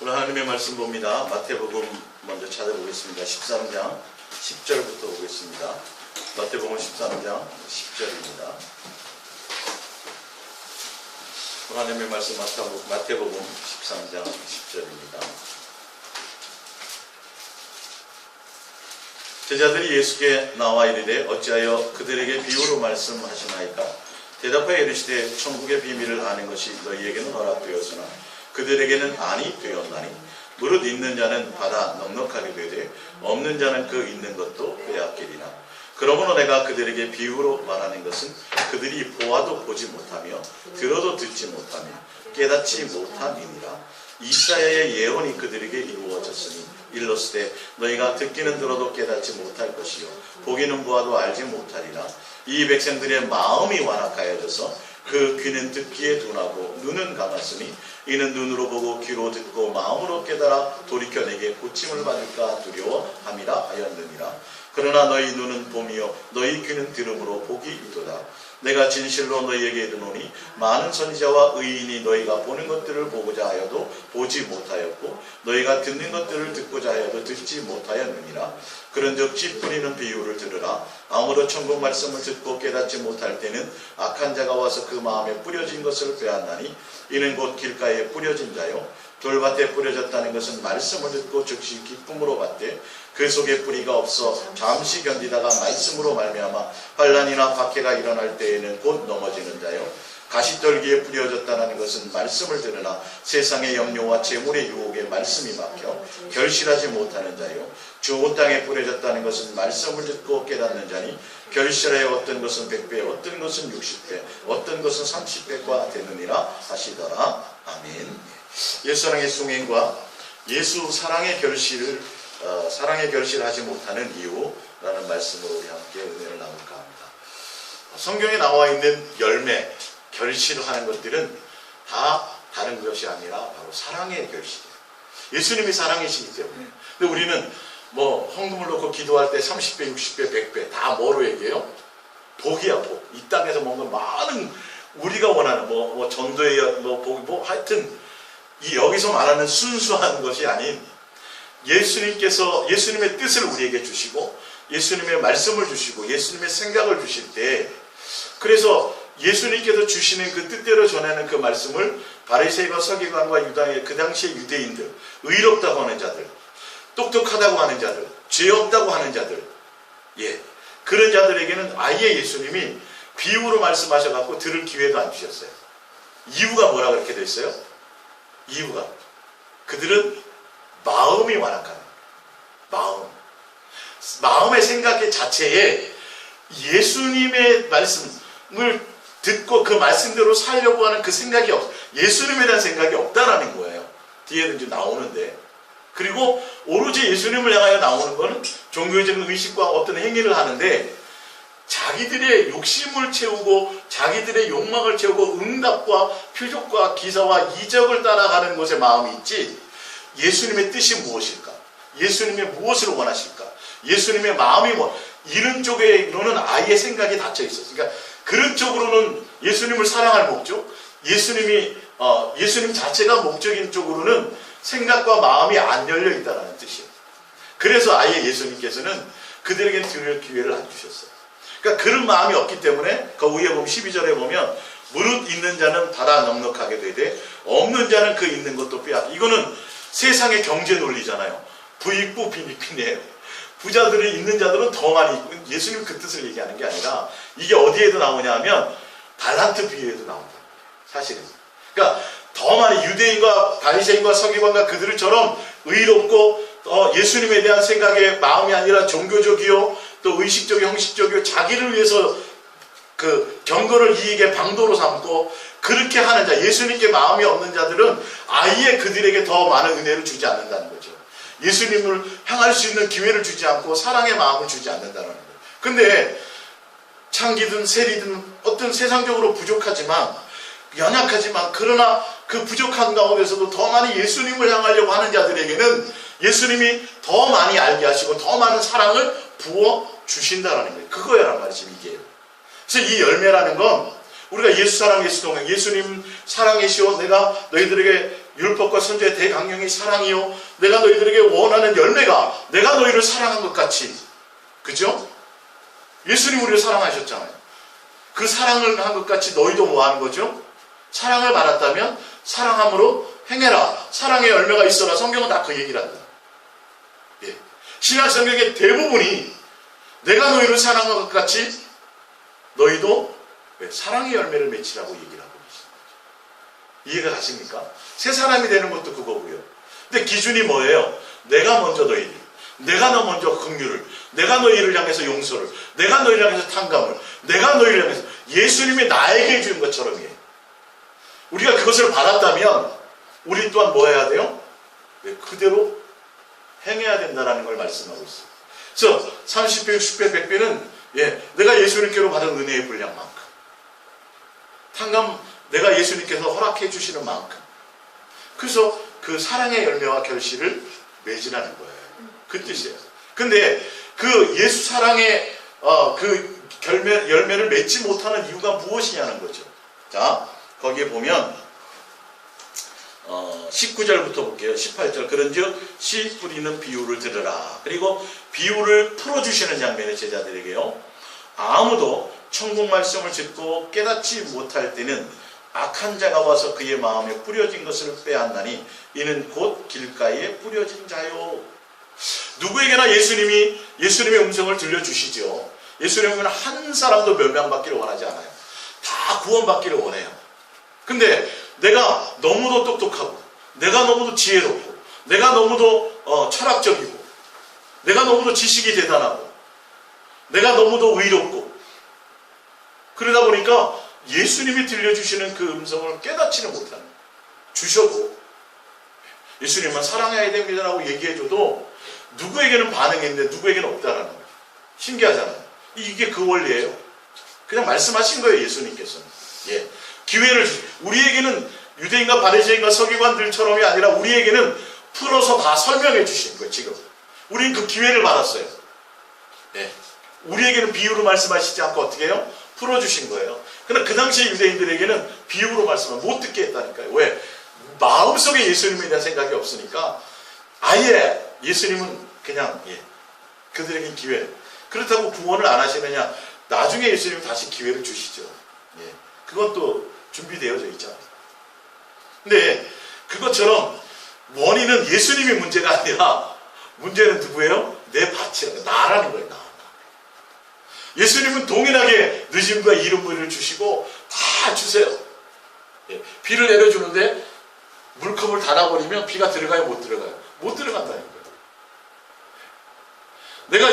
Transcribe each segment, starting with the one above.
오늘 하나님의 말씀 봅니다. 마태복음 먼저 찾아보겠습니다. 13장 10절부터 보겠습니다. 마태복음 13장 10절입니다. 하나님의 말씀 마태복음 13장 10절입니다. 제자들이 예수께 나와 이르되 어찌하여 그들에게 비유로 말씀하시나이까? 대답하여 이르시되 천국의 비밀을 아는 것이 너희에게는 허락되었으나 그들에게는 아니 되었나니 무릇 있는 자는 받아 넉넉하게 되되 없는 자는 그 있는 것도 빼앗기리라. 그러므로 내가 그들에게 비유로 말하는 것은 그들이 보아도 보지 못하며 들어도 듣지 못하며 깨닫지 못함이니라. 이사야의 예언이 그들에게 이루어졌으니 일렀으되 너희가 듣기는 들어도 깨닫지 못할 것이요 보기는 보아도 알지 못하리라. 이 백성들의 마음이 완악하여져서 그 귀는 듣기에 둔하고 눈은 감았으니 이는 눈으로 보고 귀로 듣고 마음으로 깨달아 돌이켜 내게 고침을 받을까 두려워함이라 하였느니라. 그러나 너희 눈은 봄이요 너희 귀는 들음으로 복이 있도다. 내가 진실로 너희에게 이르노니 많은 선지자와 의인이 너희가 보는 것들을 보고자 하여도 보지 못하였고 너희가 듣는 것들을 듣고자 하여도 듣지 못하였느니라. 그런즉 씨 뿌리는 비유를 들으라. 아무도 천국 말씀을 듣고 깨닫지 못할 때는 악한 자가 와서 그 마음에 뿌려진 것을 빼앗나니 이는 곧 길가에 뿌려진 자요 돌밭에 뿌려졌다는 것은 말씀을 듣고 즉시 기쁨으로 받되 그 속에 뿌리가 없어 잠시 견디다가 말씀으로 말미암아 환난이나 박해가 일어날 때에는 곧 넘어지는 자요 가시떨기에 뿌려졌다는 것은 말씀을 들으나 세상의 염려와 재물의 유혹에 말씀이 막혀 결실하지 못하는 자요 좋은 땅에 뿌려졌다는 것은 말씀을 듣고 깨닫는 자니 결실하여 어떤 것은 100배 어떤 것은 60배 어떤 것은 30배가 되느니라 하시더라. 아멘. 예수 사랑의 송행과 예수 사랑의 결실하지 못하는 이유라는 말씀으로 우리 함께 은혜를 나눌까 합니다. 성경에 나와 있는 열매, 결실하는 것들은 다 다른 것이 아니라 바로 사랑의 결실이에요. 예수님이 사랑이시기 때문에. 근데 우리는 헌금을 놓고 기도할 때 30배, 60배, 100배 다 뭐로 얘기해요? 복이야, 복. 이 땅에서 뭔가 많은 우리가 원하는 전도의 복, 하여튼 여기서 말하는 순수한 것이 아닌 예수님의 뜻을 우리에게 주시고 예수님의 말씀을 주시고 예수님의 생각을 주실 때 그래서 예수님께서 주시는 그 뜻대로 전하는 그 말씀을 바리새인과 서기관과 유다의 그 당시의 유대인들, 의롭다고 하는 자들, 똑똑하다고 하는 자들, 죄 없다고 하는 자들, 그런 자들에게는 아예 예수님이 비유로 말씀하셔갖고 들을 기회도 안 주셨어요. 이유가 뭐라 그렇게 됐어요? 이유가 그들은 마음이 완악한 마음의 생각 자체에 예수님의 말씀을 듣고 그 말씀대로 살려고 하는 그 생각이 예수님에 대한 생각이 없다라는 거예요. 뒤에는 이제 나오는데 그리고 오로지 예수님을 향하여 나오는 것은 종교적인 의식과 어떤 행위를 하는데 자기들의 욕심을 채우고 자기들의 욕망을 채우고 응답과 표적과 기사와 이적을 따라가는 것에 마음이 있지 예수님의 뜻이 무엇일까? 예수님의 무엇을 원하실까? 예수님의 마음이 이런 쪽으로는 아예 생각이 닫혀 있었어요. 그러니까 그런 쪽으로는 예수님을 사랑할 목적, 예수님 자체가 목적인 쪽으로는 생각과 마음이 안 열려 있다는 뜻이에요. 그래서 아예 예수님께서는 그들에게 들을 기회를 안 주셨어요. 그러니까 그런 마음이 없기 때문에 그 위에 보면 12절에 보면 무릇 있는 자는 받아 넉넉하게 되되 없는 자는 그 있는 것도 빼앗기. 이거는 세상의 경제 논리잖아요. 부익부 빈익빈이에요. 부자들이 있는 자들은 더 많이 있고 예수님 그 뜻을 얘기하는 게 아니라 이게 어디에도 나오냐 하면 달란트 비유에도 나온다. 사실은. 그러니까 더 많이 유대인과 바리새인과 서기관과 그들처럼 의롭고 예수님에 대한 생각의 마음이 아니라 종교적이요 또 의식적이요 형식적이요 자기를 위해서 그 경건을 이익의 방도로 삼고 그렇게 하는 자 예수님께 마음이 없는 자들은 아예 그들에게 더 많은 은혜를 주지 않는다는 거죠. 예수님을 향할 수 있는 기회를 주지 않고 사랑의 마음을 주지 않는다는 거예요. 근데 창기든 세리든 어떤 세상적으로 부족하지만 연약하지만 그러나 그 부족한 가운데서도 더 많이 예수님을 향하려고 하는 자들에게는 예수님이 더 많이 알게 하시고 더 많은 사랑을 부어주신다는 거예요. 그거야란 말이지 이게. 그래서 이 열매라는 건 우리가 예수 사랑 예수 동행 예수님 사랑이시오 내가 너희들에게 율법과 선지의 대강령이 사랑이요 내가 너희들에게 원하는 열매가 내가 너희를 사랑한 것 같이. 그죠? 예수님 우리를 사랑하셨잖아요. 그 사랑을 한 것 같이 너희도 뭐 하는 거죠? 사랑을 받았다면 사랑함으로 행해라. 사랑의 열매가 있어라. 성경은 다 그 얘기를 한다. 예. 신약 성경의 대부분이 내가 너희를 사랑한 것 같이 너희도 사랑의 열매를 맺히라고 얘기를 하고 있습니다. 이해가 가십니까? 새 사람이 되는 것도 그거고요. 근데 기준이 뭐예요? 내가 먼저 너희를, 내가 너 먼저 긍휼을, 내가 너희를 향해서 용서를, 내가 너희를 향해서 탕감을, 내가 너희를 향해서 예수님이 나에게 해주는 것처럼이에요. 우리가 그것을 받았다면 우리 또한 뭐 해야 돼요? 그대로 행해야 된다는 걸 말씀하고 있어요. 그래서 30배, 60배, 100배는 내가 예수님께로 받은 은혜의 분량만큼, 탕감 내가 예수님께서 허락해 주시는 만큼, 그래서 그 사랑의 열매와 결실을 맺으라는 거예요. 그 뜻이에요. 근데 그 예수 사랑의 그 열매를 맺지 못하는 이유가 무엇이냐는 거죠. 자, 거기에 보면 19절부터 볼게요. 18절. 그런즉 씨 뿌리는 비유를 들으라. 그리고 비유를 풀어주시는 장면의 제자들에게요. 아무도 천국 말씀을 듣고 깨닫지 못할 때는 악한 자가 와서 그의 마음에 뿌려진 것을 빼앗나니 이는 곧 길가에 뿌려진 자요. 누구에게나 예수님의 음성을 들려주시죠. 예수님은 한 사람도 멸망받기를 원하지 않아요. 다 구원받기를 원해요. 근데 내가 너무도 똑똑하고, 내가 너무도 지혜롭고, 내가 너무도 철학적이고, 내가 너무도 지식이 대단하고, 내가 너무도 의롭고, 그러다 보니까 예수님이 들려주시는 그 음성을 깨닫지는 못하는 거예요. 주셔도 예수님만 사랑해야 됩니다라고 얘기해줘도 누구에게는 반응했는데 누구에게는 없다라는 거예요. 신기하잖아요. 이게 그 원리예요. 그냥 말씀하신 거예요. 예수님께서는. 기회를 우리에게는 유대인과 바리새인과 서기관들처럼이 아니라 우리에게는 풀어서 다 설명해 주신 거예요. 지금 우리는 그 기회를 받았어요. 우리에게는 비유로 말씀하시지 않고 어떻게 해요? 풀어주신 거예요. 그러나 그 당시 유대인들에게는 비유로 말씀을 못 듣게 했다니까요. 왜? 마음속에 예수님에 대한 생각이 없으니까 아예 예수님은 그냥 그들에게 기회. 그렇다고 구원을 안 하시느냐? 나중에 예수님이 다시 기회를 주시죠. 그건 또 준비되어져 있잖아요. 근데 그것처럼 원인은 예수님이 문제가 아니라 문제는 누구예요? 내 밭이라는 나라는 거예요. 나. 예수님은 동일하게 늦음과 이른물을 주시고 다 주세요. 비를 내려주는데 물컵을 닫아버리면 비가 들어가요? 못 들어가요? 못 들어간다는 거예요. 내가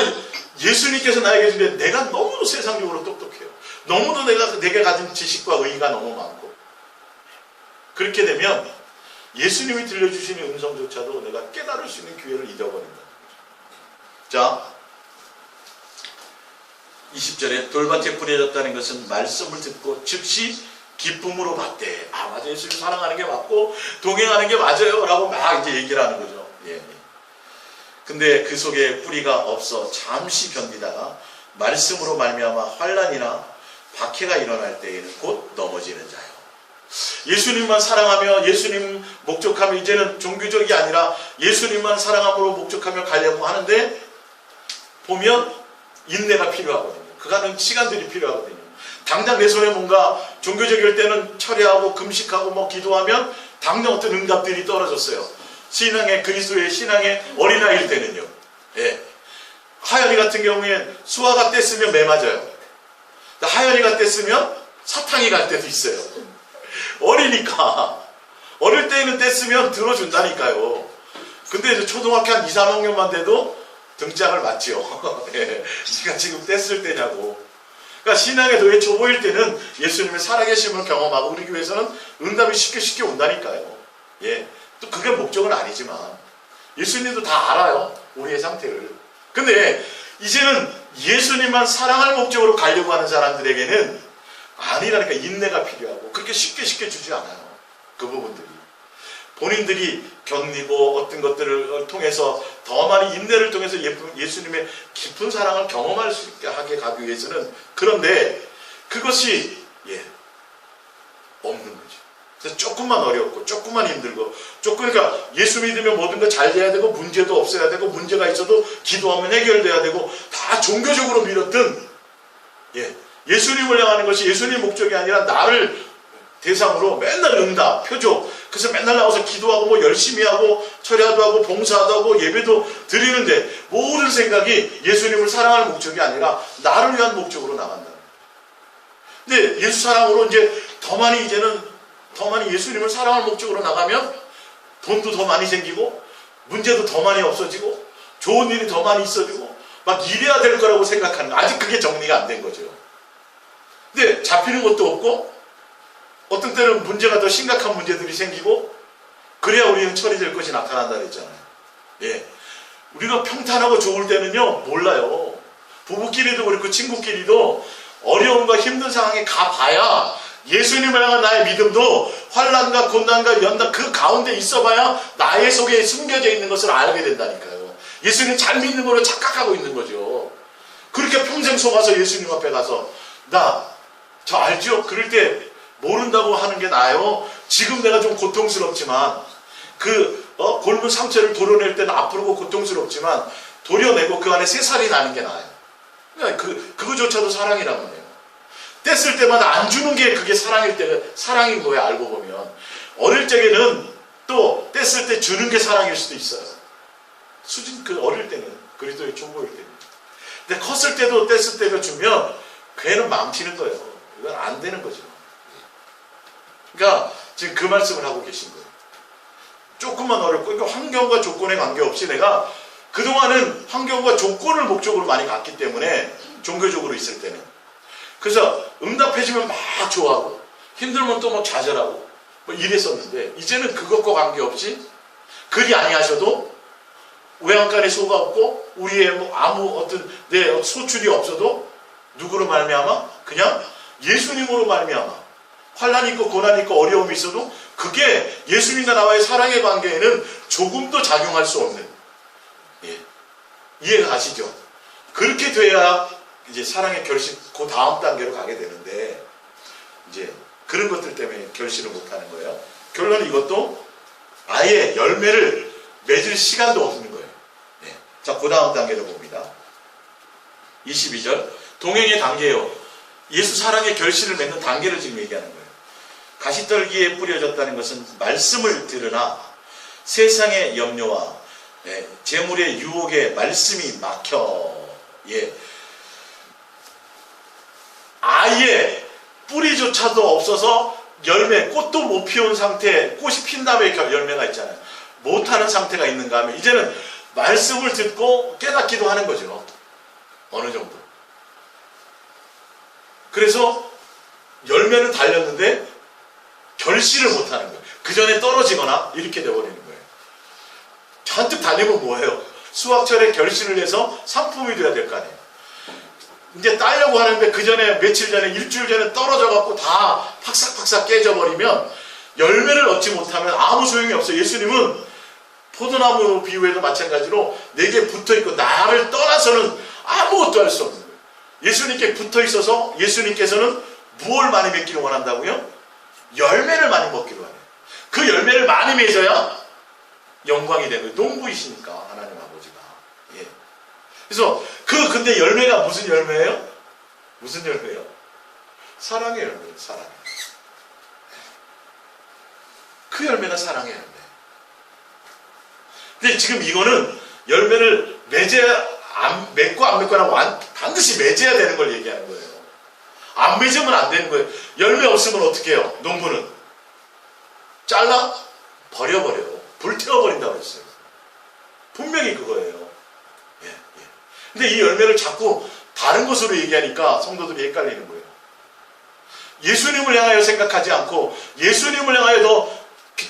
예수님께서 나에게 주는데 내가 너무도 세상적으로 똑똑해요. 너무도 내가 가진 지식과 의의가 너무 많고, 그렇게 되면 예수님이 들려주시는 음성조차도 내가 깨달을 수 있는 기회를 잃어버린다는 거죠. 자, 20절에 돌밭에 뿌려졌다는 것은 말씀을 듣고 즉시 기쁨으로 받되, 맞아, 예수님 사랑하는 게 맞고 동행하는 게 맞아요 라고 막 이제 얘기를 하는 거죠. 근데 그 속에 뿌리가 없어 잠시 견디다가 말씀으로 말미암아 환난이나 박해가 일어날 때에는 곧 넘어지는 자요. 예수님만 사랑하며 예수님 목적하며 이제는 종교적이 아니라 예수님만 사랑함으로 목적하며 가려고 하는데 보면 인내가 필요하거든요. 그간은 시간들이 필요하거든요. 당장 내 손에 뭔가 종교적일 때는 철회하고 금식하고 뭐 기도하면 당장 어떤 응답들이 떨어졌어요. 신앙의 그리스도의 신앙의 어린아이일 때는요. 하연이 같은 경우엔 수아가 뗐으면 매 맞아요. 하연이가 뗐으면 사탕이 갈 때도 있어요. 어리니까. 어릴 때는 뗐으면 들어준다니까요. 근데 이제 초등학교 한 2, 3학년만 돼도 등짝을 맞죠. 네가 지금 뗐을 때냐고. 그러니까 신앙의 도에 초보일 때는 예수님의 살아계심을 경험하고 우리 교회에서는 응답이 쉽게 온다니까요. 또 그게 목적은 아니지만 예수님도 다 알아요. 우리의 상태를. 근데 이제는 예수님만 사랑할 목적으로 가려고 하는 사람들에게는 아니라니까 인내가 필요하고 그렇게 쉽게 주지 않아요. 그 부분들이. 본인들이 견디고 어떤 것들을 통해서 더 많이 인내를 통해서 예수님의 깊은 사랑을 경험할 수 있게 하게 가기 위해서는, 그런데 그것이 없는 거죠. 그래서 조금만 어렵고 조금만 힘들고 그러니까 예수 믿으면 모든 거 잘 돼야 되고 문제도 없어야 되고 문제가 있어도 기도하면 해결돼야 되고 다 종교적으로 밀었던 예수님을 향하는 것이 예수님 목적이 아니라 나를 대상으로 맨날 응답, 표적. 그래서 맨날 나와서 기도하고 뭐 열심히 하고 철야도 하고 봉사도 하고 예배도 드리는데 모든 생각이 예수님을 사랑하는 목적이 아니라 나를 위한 목적으로 나간다. 근데 예수 사랑으로 이제 더 많이 예수님을 사랑할 목적으로 나가면 돈도 더 많이 생기고 문제도 더 많이 없어지고 좋은 일이 더 많이 있어지고 막 이래야 될 거라고 생각하는 거. 아직 그게 정리가 안 된 거죠. 근데 잡히는 것도 없고 어떤 때는 문제가 더 심각한 문제들이 생기고 그래야 우리는 처리될 것이 나타난다 그랬잖아요. 우리가 평탄하고 좋을 때는요 몰라요. 부부끼리도 그렇고 친구끼리도 어려움과 힘든 상황에 가봐야 예수님을 향한 나의 믿음도 환난과 고난과 연단 그 가운데 있어봐야 나의 속에 숨겨져 있는 것을 알게 된다니까요. 예수님 잘 믿는 걸로 착각하고 있는 거죠. 그렇게 평생 속아서 예수님 앞에 가서 저 알죠? 그럴 때 모른다고 하는 게 나아요. 지금 내가 좀 고통스럽지만 곪은 상처를 도려낼 때는 아프고 고통스럽지만 도려내고 그 안에 새살이 나는 게 나아요. 그러니까 그거조차도 사랑이란 말이에요. 뗐을 때마다 안 주는 게 그게 사랑인 거예요. 알고 보면 어릴 적에는 또 뗐을 때 주는 게 사랑일 수도 있어요. 어릴 때는 그리스도의 촌보일 때는. 근데 컸을 때도 뗐을 때가 주면 걔는 망치는 거예요. 이건 안 되는 거죠. 그러니까 지금 그 말씀을 하고 계신 거예요. 조금만 어렵고 그러니까 환경과 조건에 관계없이 내가 그동안은 환경과 조건을 목적으로 많이 갔기 때문에 종교적으로 있을 때는 그래서 응답해주면 막 좋아하고 힘들면 또 막 좌절하고 뭐 이랬었는데 이제는 그것과 관계없이 그리 아니하셔도 외양간에 소가 없고 우리의 뭐 아무 어떤 내 소출이 없어도 누구로 말미암아? 그냥 예수님으로 말미암아 환난이 있고 고난이 있고 어려움이 있어도 그게 예수님과 나와의 사랑의 관계에는 조금도 작용할 수 없는 이해가 가시죠? 그렇게 돼야 이제 사랑의 결실 그 다음 단계로 가게 되는데 이제 그런 것들 때문에 결실을 못하는 거예요. 결론은 이것도 아예 열매를 맺을 시간도 없는 거예요. 자, 그 다음 단계로 봅니다. 22절 동행의 단계요. 예수 사랑의 결실을 맺는 단계를 지금 얘기하는 거예요. 가시떨기에 뿌려졌다는 것은 말씀을 들으나 세상의 염려와 재물의 유혹에 말씀이 막혀 아예 뿌리조차도 없어서 꽃도 못 피운 상태, 꽃이 핀 다음에 열매가 있잖아요. 못하는 상태가 있는가 하면 이제는 말씀을 듣고 깨닫기도 하는 거죠. 어느 정도. 그래서 열매는 달렸는데 결실을 못하는 거예요. 그 전에 떨어지거나 이렇게 돼버리는 거예요. 잔뜩 달리면 뭐예요? 수확철에 결실을 해서 상품이 돼야 될 거 아니에요. 이제 따려고 하는데 그 전에 며칠 전에 일주일 전에 떨어져갖고 다 팍삭팍삭 깨져버리면 열매를 얻지 못하면 아무 소용이 없어요. 예수님은 포도나무 비유에도 마찬가지로 내게 붙어있고 나를 떠나서는 아무것도 할 수 없는 거예요. 예수님께 붙어있어서 예수님께서는 무엇을 많이 맺기를 원한다고요? 열매를 많이 먹기를 원해요. 그 열매를 많이 맺어야 영광이 되는 거예요. 농부이시니까 하나님 아버지가. 그래서 근데 열매가 무슨 열매예요? 무슨 열매예요? 사랑의 열매예요. 사랑. 그 열매가 사랑의 열매. 근데 지금 이거는 열매를 맺고 안 맺거나 반드시 맺어야 되는 걸 얘기하는 거예요. 안 맺으면 안 되는 거예요. 열매 없으면 어떻게 해요? 농부는 잘라 버려버려요. 불태워버린다고 했어요. 분명히 그거예요. 근데 이 열매를 자꾸 다른 것으로 얘기하니까 성도들이 헷갈리는 거예요. 예수님을 향하여 생각하지 않고 예수님을 향하여 더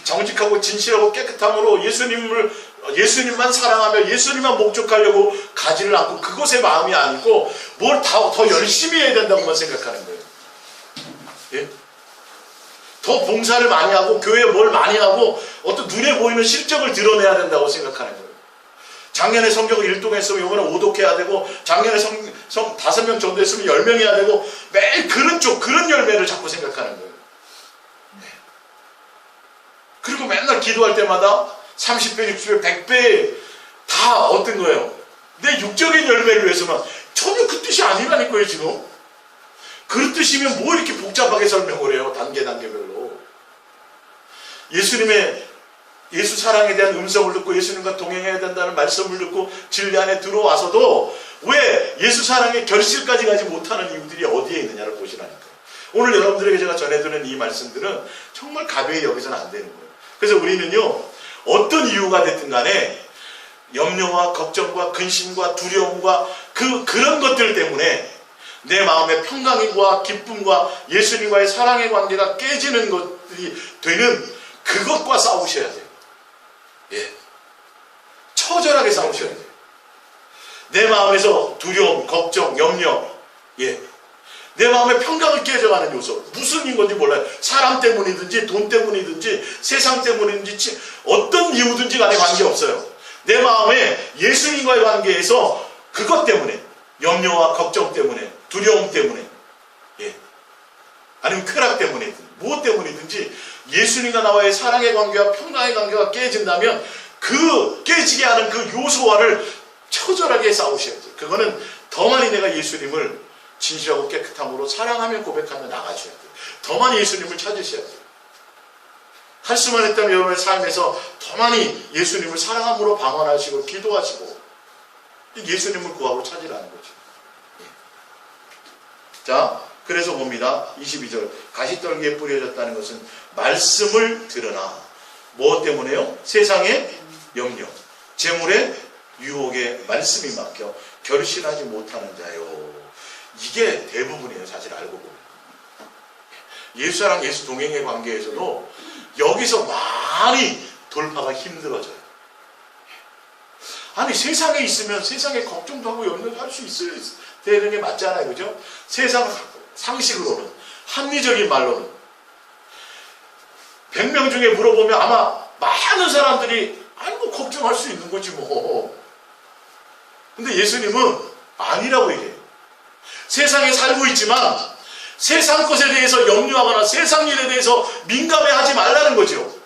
정직하고 진실하고 깨끗함으로 예수님만 사랑하며 예수님만 목적하려고 가지를 않고 그것에 마음이 아니고 뭘 더 열심히 해야 된다고만 생각하는 거예요. 더 봉사를 많이 하고 교회에 뭘 많이 하고 어떤 눈에 보이는 실적을 드러내야 된다고 생각하는 거예요. 작년에 성경을 1동 했으면 이번에 5독 해야 되고 작년에 5명 정도 했으면 10명 해야 되고 매일 그런 열매를 자꾸 생각하는 거예요. 그리고 맨날 기도할 때마다 30배, 60배, 100배 다 어떤 거예요? 내 육적인 열매를 위해서만. 전혀 그 뜻이 아니라니까요, 지금. 그 뜻이면 뭐 이렇게 복잡하게 설명을 해요, 단계별로. 예수 사랑에 대한 음성을 듣고 예수님과 동행해야 된다는 말씀을 듣고 진리 안에 들어와서도 왜 예수 사랑의 결실까지 가지 못하는 이유들이 어디에 있느냐를 보시라니까요. 오늘 여러분들에게 제가 전해드리는 이 말씀들은 정말 가벼이 여기서는 안 되는 거예요. 그래서 우리는요, 어떤 이유가 됐든 간에 염려와 걱정과 근심과 두려움과 그런 것들 때문에 내 마음의 평강과 기쁨과 예수님과의 사랑의 관계가 깨지는 것들이 되는 그것과 싸우셔야 돼요. 예. 처절하게 싸우셔야 돼요. 내 마음에서 두려움, 걱정, 염려, 예. 내 마음의 평강을 깨져가는 요소. 무슨 인 건지 몰라요. 사람 때문이든지 돈 때문이든지 세상 때문이든지 어떤 이유든지 간에 관계없어요. 내 마음에 예수님과의 관계에서 그것 때문에 염려와 걱정 때문에 두려움 때문에 예. 아니면 쾌락 때문이든 무엇 때문이든지 예수님과 나와의 사랑의 관계와 평강의 관계가 깨진다면 그 깨지게 하는 그 요소와를 처절하게 싸우셔야 돼요. 그거는 더 많이 내가 예수님을 진실하고 깨끗함으로 사랑하며 고백하며 나가셔야 돼요. 더 많이 예수님을 찾으셔야 돼요. 할 수만 했다면 여러분의 삶에서 더 많이 예수님을 사랑함으로 방언하시고 기도하시고 예수님을 구하고 찾으라는 거죠. 자, 그래서 봅니다. 22절. 가시떨기에 뿌려졌다는 것은 말씀을 들으나 무엇 때문에요? 세상의 염려, 재물의 유혹에 말씀이 막혀 결실하지 못하는 자요. 이게 대부분이에요. 사실 알고 보면. 예수랑 예수 동행의 관계에서도 여기서 많이 돌파가 힘들어져요. 아니 세상에 있으면 세상에 걱정도 하고 염려도 할 수 있어야 되는 게 맞잖아요. 그죠? 세상 상식으로는 합리적인 말로는 100명 중에 물어보면 아마 많은 사람들이 아이고 걱정할 수 있는 거지 뭐. 근데 예수님은 아니라고 얘기해요. 세상에 살고 있지만 세상 것에 대해서 염려하거나 세상 일에 대해서 민감해하지 말라는 거죠.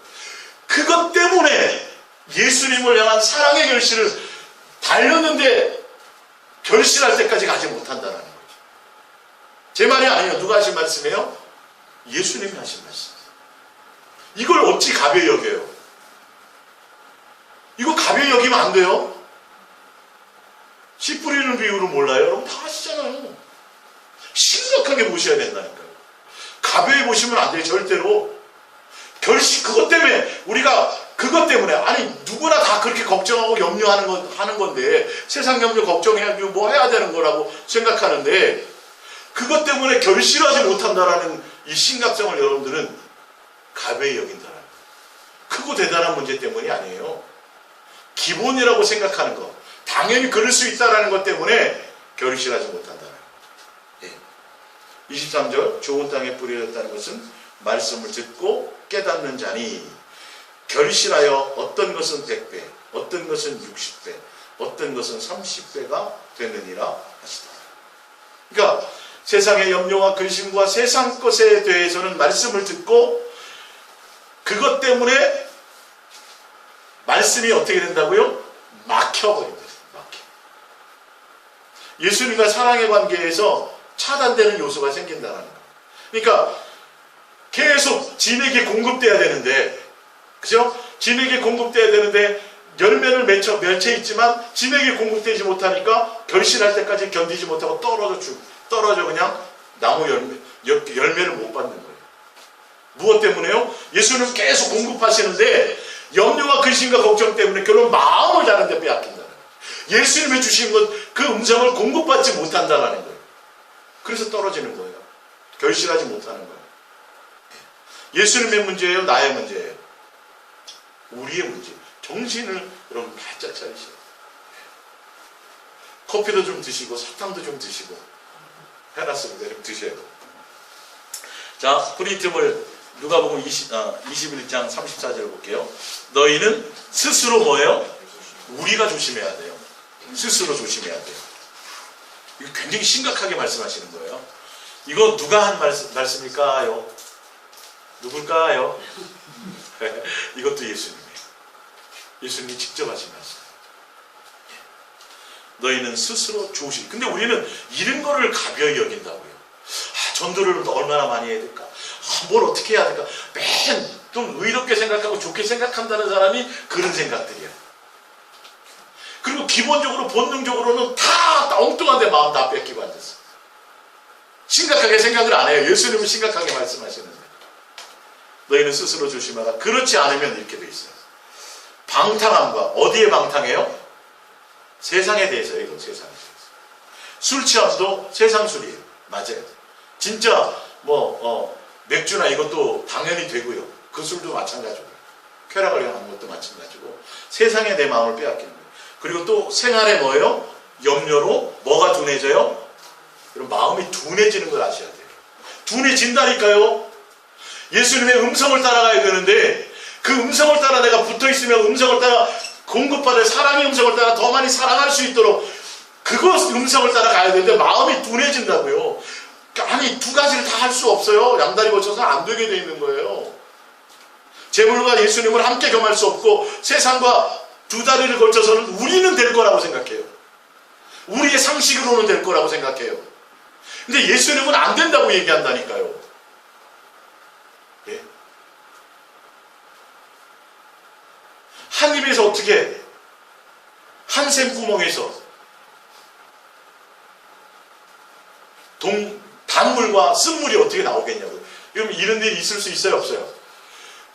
그것 때문에 예수님을 향한 사랑의 결실을 달렸는데 결실할 때까지 가지 못한다는 거죠. 제 말이 아니에요. 누가 하신 말씀이에요? 예수님이 하신 말씀. 이걸 어찌 가벼이 여겨요? 이거 가벼이 여기면 안 돼요. 씨 뿌리는 비유를 몰라요? 여러분 다 아시잖아요. 심각하게 보셔야 된다니까요. 가벼이 보시면 안 돼요. 절대로. 그것 때문에 우리가 그것 때문에 아니 누구나 다 그렇게 걱정하고 염려하는 건데 세상 염려 걱정해야 뭐 해야 되는 거라고 생각하는데 그것 때문에 결실하지 못한다라는 이 심각성을 여러분들은 가벼이 여긴다라는 거예요. 크고 대단한 문제 때문이 아니에요. 기본이라고 생각하는 거. 당연히 그럴 수 있다라는 것 때문에 결실하지 못한다는 거예요. 예. 23절 좋은 땅에 뿌려졌다는 것은 말씀을 듣고 깨닫는 자니 결실하여 어떤 것은 100배, 어떤 것은 60배, 어떤 것은 30배가 되느니라 하시다. 그러니까 세상의 염려와 근심과 세상 것에 대해서는 말씀을 듣고 그것 때문에 말씀이 어떻게 된다고요? 막혀버립니다. 막혀. 예수님과 사랑의 관계에서 차단되는 요소가 생긴다는 거예요. 그러니까 계속 진에게 공급돼야 되는데 그죠? 진에게 공급돼야 되는데 열매를 맺혀 있지만 진에게 공급되지 못하니까 결실할 때까지 견디지 못하고 떨어져 그냥 나무 열매를 못 받는 거예요. 무엇 때문에요? 예수는 계속 공급하시는데 염려와 근심과 걱정 때문에 결론 마음을 다른데 빼앗긴다는 거예요. 예수님이 주신 것 그 음성을 공급받지 못한다는 거예요. 그래서 떨어지는 거예요. 결실하지 못하는 거예요. 예수님의 문제예요? 나의 문제예요? 우리의 문제. 정신을 여러분 바짝 차리셔야 돼요. 커피도 좀 드시고 사탕도 좀 드시고 해놨습니다. 좀 드셔야 돼요. 자, 프린트물 누가복음 21장 34절 볼게요. 너희는 스스로 뭐예요? 우리가 조심해야 돼요. 스스로 조심해야 돼요. 이거 굉장히 심각하게 말씀하시는 거예요. 이거 누가 한 말씀일까요? 누굴까요? 이것도 예수님이에요. 예수님이 직접 하신 말씀. 너희는 스스로 조심. 근데 우리는 이런 거를 가벼이 여긴다고요. 전도를 얼마나 많이 해야 될까? 뭘 어떻게 해야 될까? 맨 좀 의롭게 생각하고 좋게 생각한다는 사람이 그런 생각들이야. 그리고 기본적으로 본능적으로는 다 엉뚱한데 마음 다 뺏기고 앉았어. 심각하게 생각을 안 해요. 예수님은 심각하게 말씀하시는데. 너희는 스스로 조심하라. 그렇지 않으면 이렇게 돼 있어요. 방탕함과 어디에 방탕해요? 세상에 대해서요. 이건 세상에 대해서. 술 취함도 세상 술이에요. 맞아요. 진짜 맥주나 이것도 당연히 되고요. 그 술도 마찬가지고 쾌락을 향한 것도 마찬가지고 세상에 내 마음을 빼앗기는 거예요. 그리고 또 생활에 뭐예요? 염려로 뭐가 둔해져요? 여러분 마음이 둔해지는 걸 아셔야 돼요. 둔해진다니까요. 예수님의 음성을 따라가야 되는데 그 음성을 따라 내가 붙어있으면 음성을 따라 공급받을 사랑의 음성을 따라 더 많이 사랑할 수 있도록 그거 음성을 따라 가야 되는데 마음이 둔해진다고요. 아니 두 가지를 다 할 수 없어요. 양다리 걸쳐서 안 되게 돼 있는 거예요. 재물과 예수님을 함께 겸할 수 없고 세상과 두 다리를 걸쳐서는 우리는 될 거라고 생각해요. 우리의 상식으로는 될 거라고 생각해요. 근데 예수님은 안 된다고 얘기한다니까요. 예? 한 입에서 어떻게 한 샘구멍에서 단물과 쓴물이 어떻게 나오겠냐고요. 여러분 이런 일이 있을 수 있어요? 없어요?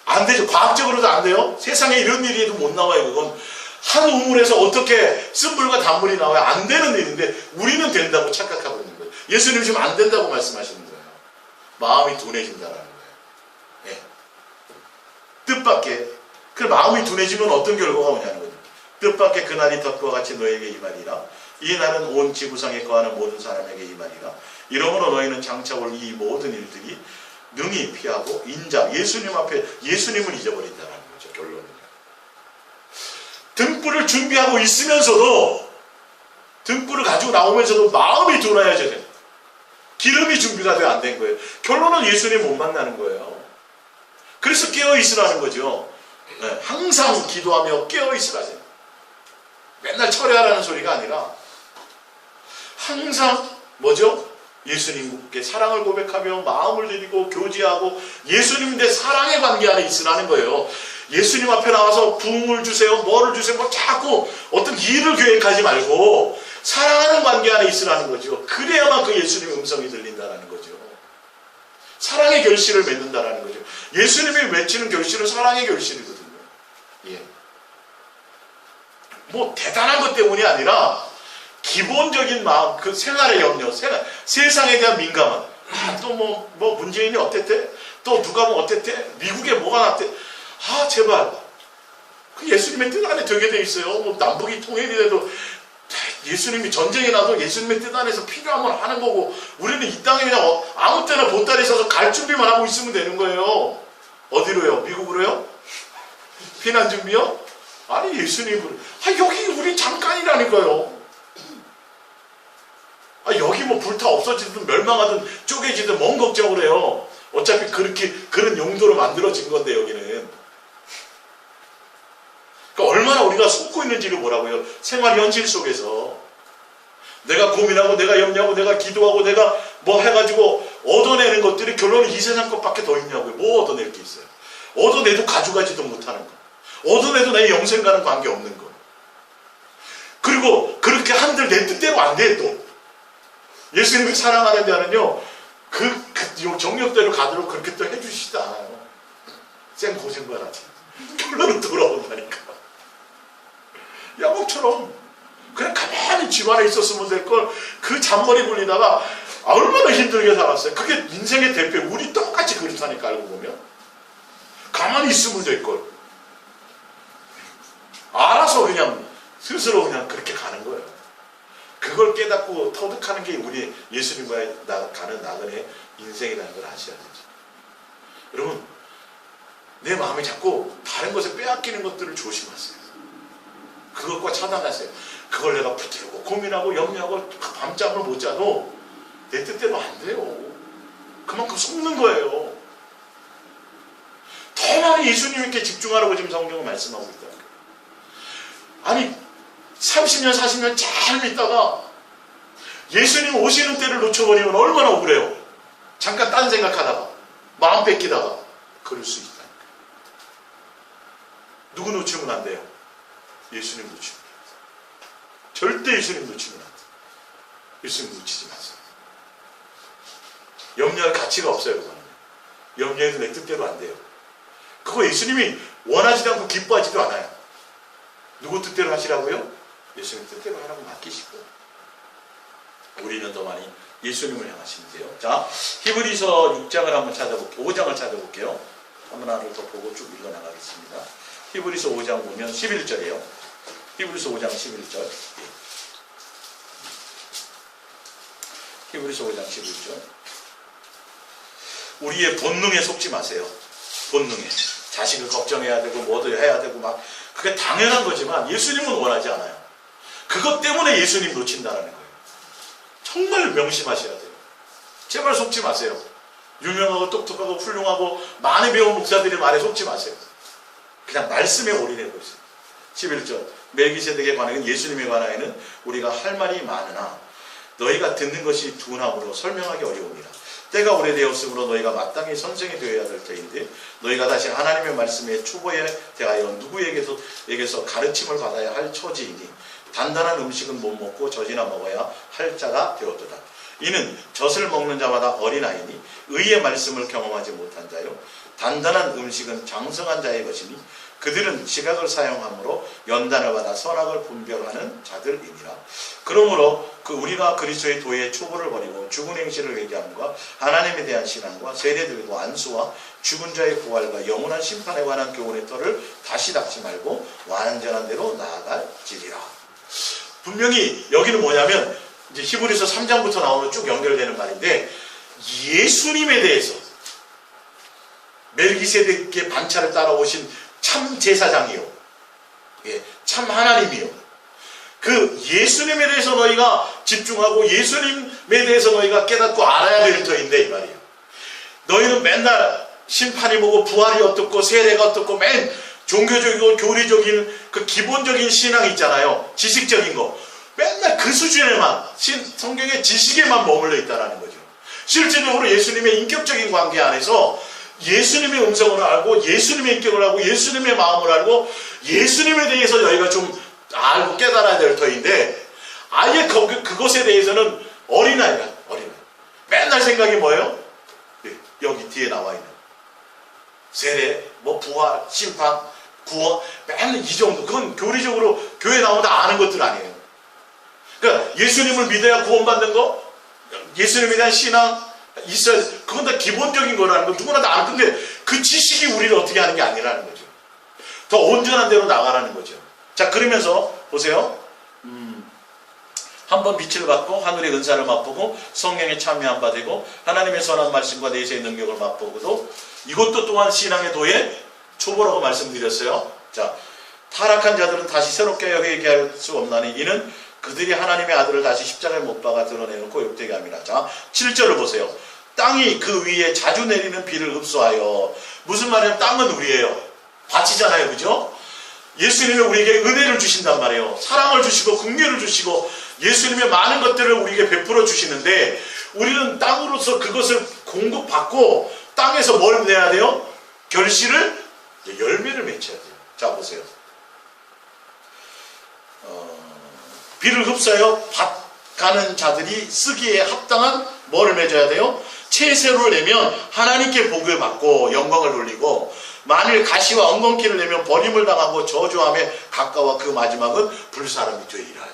안 되죠. 과학적으로도 안 돼요. 세상에 이런 일이 못 나와요. 그건 한 우물에서 어떻게 쓴물과 단물이 나와요? 안 되는 일인데 우리는 된다고 착각하고 있는 거예요. 예수님 지금 안 된다고 말씀하시는 거예요. 마음이 둔해진다는 거예요. 예. 뜻밖의 그 마음이 둔해지면 어떤 결과가 오냐는 거죠. 뜻밖의 그날이 덫과 같이 너에게 임하리라. 이 날은 온 지구상에 거하는 모든 사람에게 임하리라. 이러므로 너희는 장차 올 이 모든 일들이 능히 피하고 인자 예수님 앞에 예수님을 잊어버린다는 거죠. 결론은요. 등불을 준비하고 있으면서도 등불을 가지고 나오면서도 마음이 둔해져야 돼요. 기름이 준비가 돼 안 된 거예요. 결론은 예수님 못 만나는 거예요. 그래서 깨어있으라는 거죠. 네, 항상 기도하며 깨어있으라세요. 맨날 철회하라는 소리가 아니라 항상 뭐죠? 예수님께 사랑을 고백하며 마음을 드리고 교제하고 예수님 내 사랑의 관계 안에 있으라는 거예요. 예수님 앞에 나와서 부흥을 주세요. 뭐를 주세요. 뭐 자꾸 어떤 일을 계획하지 말고 사랑하는 관계 안에 있으라는 거죠. 그래야만 그 예수님의 음성이 들린다는 거죠. 사랑의 결실을 맺는다는 거죠. 예수님이 맺히는 결실은 사랑의 결실이거든요. 예. 뭐 대단한 것 때문이 아니라 기본적인 마음, 그 생활의 염려, 세상에 대한 민감함. 또 뭐 문재인이 어땠대? 또 누가 뭐 어땠대? 미국에 뭐가 났대? 제발. 그 예수님의 뜻 안에 되게 돼 있어요. 뭐 남북이 통일이 돼도 예수님이 전쟁이 나도 예수님의 뜻 안에서 필요하면 하는 거고 우리는 이 땅에 그냥 아무 때나 보따리 서서 갈 준비만 하고 있으면 되는 거예요. 어디로요? 미국으로요? 피난 준비요? 아니 예수님으로. 여기 우리 잠깐이라니까요. 여기 뭐 불타 없어지든 멸망하든 쪼개지든 뭔 걱정을 해요. 어차피 그런 용도로 만들어진 건데 여기는. 그러니까 얼마나 우리가 속고 있는지를 보라고요. 생활 현실 속에서 내가 고민하고 내가 염려하고 내가 기도하고 내가 뭐 해가지고 얻어내는 것들이 결론은 이 세상 것밖에 더 있냐고요. 뭐 얻어낼 게 있어요. 얻어내도 가져가지도 못하는 거. 얻어내도 내 영생과는 관계없는 거. 그리고 그렇게 한들 내 뜻대로 안 돼 또. 예수님이 사랑하는 자는요 그 정력대로 가도록 그렇게 또 해주시지도 않아요. 쌩 고생만 하지. 결론은 돌아온다니까. 야곱처럼 그냥 가만히 집 안에 있었으면 될 걸 그 잔머리 굴리다가 얼마나 힘들게 살았어요. 그게 인생의 대표. 우리 똑같이 그렇다니까. 알고 보면 가만히 있으면 될 걸 알아서 그냥 스스로 그냥 그렇게 가는 거예요. 그걸 깨닫고 터득하는 게 우리 예수님과의 가는 나그네 인생이라는 걸 아셔야 되죠. 여러분 내 마음이 자꾸 다른 것에 빼앗기는 것들을 조심하세요. 그것과 차단하세요. 그걸 내가 붙들고 고민하고 염려하고 밤잠을 못 자도 내 뜻대로 안 돼요. 그만큼 속는 거예요. 더 더 많이 예수님께 집중하라고 지금 성경은 말씀하고 있다는 거예요. 아니 30년 40년 잘 믿다가 예수님 오시는 때를 놓쳐버리면 얼마나 억울해요. 잠깐 딴 생각하다가 마음 뺏기다가 그럴 수 있다는 거예요. 누구 놓치면 안 돼요? 예수님 놓치면 안 돼요. 절대 예수님 놓치면 안 돼요. 예수님 놓치지 마세요. 염려할 가치가 없어요. 그거는. 염려해도 내 뜻대로 안 돼요. 그거 예수님이 원하지도 않고 기뻐하지도 않아요. 누구 뜻대로 하시라고요? 예수님 뜻대로 하라고 맡기시고 우리는 더 많이 예수님을 향하시면 돼요. 자, 히브리서 6장을 한번 찾아볼게요. 5장을 찾아볼게요. 하나를 더 보고 쭉 읽어나가겠습니다. 히브리서 5장 보면 11절이에요. 히브리서 5장 11절. 히브리서 5장 11절. 우리의 본능에 속지 마세요. 본능에. 자식을 걱정해야 되고 뭐도 해야 되고 막 그게 당연한 거지만 예수님은 원하지 않아요. 그것 때문에 예수님 놓친다라는 거예요. 정말 명심하셔야 돼요. 제발 속지 마세요. 유명하고 똑똑하고 훌륭하고 많이 배운 목사들의 말에 속지 마세요. 그냥 말씀에 올인해 보세요. 11절 멜기세덱에 관하여는 예수님에 관하여는 우리가 할 말이 많으나 너희가 듣는 것이 둔함으로 설명하기 어려우니라. 때가 오래되었으므로 너희가 마땅히 선생이 되어야 될 때인데 너희가 다시 하나님의 말씀에 초보에 대하여 누구에게서 가르침을 받아야 할 처지이니 단단한 음식은 못 먹고 젖이나 먹어야 할 자가 되었도다. 이는 젖을 먹는 자마다 어린아이니 의의 말씀을 경험하지 못한 자요 단단한 음식은 장성한 자의 것이니 그들은 지각을 사용함으로 연단을 받아 선악을 분별하는 자들이니라. 그러므로 우리가 그리스도의 도의 초보를 버리고 죽은 행실을 회개함과 하나님에 대한 신앙과 세례들과 안수와 죽은 자의 부활과 영원한 심판에 관한 교훈의 터를 다시 닦지 말고 완전한 대로 나아갈지리라. 분명히 여기는 뭐냐면 이제 히브리서 3장부터 나오면 쭉 연결되는 말인데 예수님에 대해서 멜기세덱의 반차를 따라오신 참 제사장이요, 참 하나님이요. 그 예수님에 대해서 너희가 집중하고 예수님에 대해서 너희가 깨닫고 알아야 될 터인데 이 말이에요. 너희는 맨날 심판이 뭐고 부활이 어떻고 세례가 어떻고 맨 종교적이고 교리적인 그 기본적인 신앙 있잖아요. 지식적인 거. 맨날 그 수준에만 성경의 지식에만 머물러 있다는 거죠. 실질적으로 예수님의 인격적인 관계 안에서 예수님의 음성을 알고 예수님의 인격을 알고 예수님의 마음을 알고 예수님에 대해서 너희가 좀 알고 깨달아야 될 터인데 아예 그것에 대해서는 어린아이야. 어린아이. 맨날 생각이 뭐예요? 여기 뒤에 나와 있는 세례, 뭐 부활, 심판, 구원 맨날 이 정도. 그건 교리적으로 교회 나오면 다 아는 것들 아니에요. 그러니까 예수님을 믿어야 구원받는 거, 예수님에 대한 신앙 있어야 돼. 그건 다 기본적인 거라는 거 누구나 다 아는. 근데 그 지식이 우리를 어떻게 하는 게 아니라는 거죠. 더 온전한 대로 나가라는 거죠. 자, 그러면서 보세요. 한번 빛을 받고 하늘의 은사를 맛보고 성령에 참여한 바 되고 하나님의 선한 말씀과 내세의 능력을 맛보고도 이것도 또한 신앙의 도의 초보라고 말씀드렸어요. 자, 타락한 자들은 다시 새롭게 회개할 수 없나니 이는 그들이 하나님의 아들을 다시 십자가에 못 박아 드러내놓고 욕되게 함이라. 자, 7절을 보세요. 땅이 그 위에 자주 내리는 비를 흡수하여. 무슨 말이냐면 땅은 우리예요. 밭이잖아요. 그죠? 예수님이 우리에게 은혜를 주신단 말이에요. 사랑을 주시고 긍휼을 주시고 예수님의 많은 것들을 우리에게 베풀어 주시는데 우리는 땅으로서 그것을 공급받고 땅에서 뭘 내야 돼요? 결실을, 열매를 맺혀야 돼요. 자, 보세요. 비를 흡수하여 밭 가는 자들이 쓰기에 합당한 뭐를 맺어야 돼요? 채세로를 내면 하나님께 복을 받고 영광을 돌리고 만일 가시와 엉겅퀴를 내면 버림을 당하고 저주함에 가까워 그 마지막은 불사람이 되리라.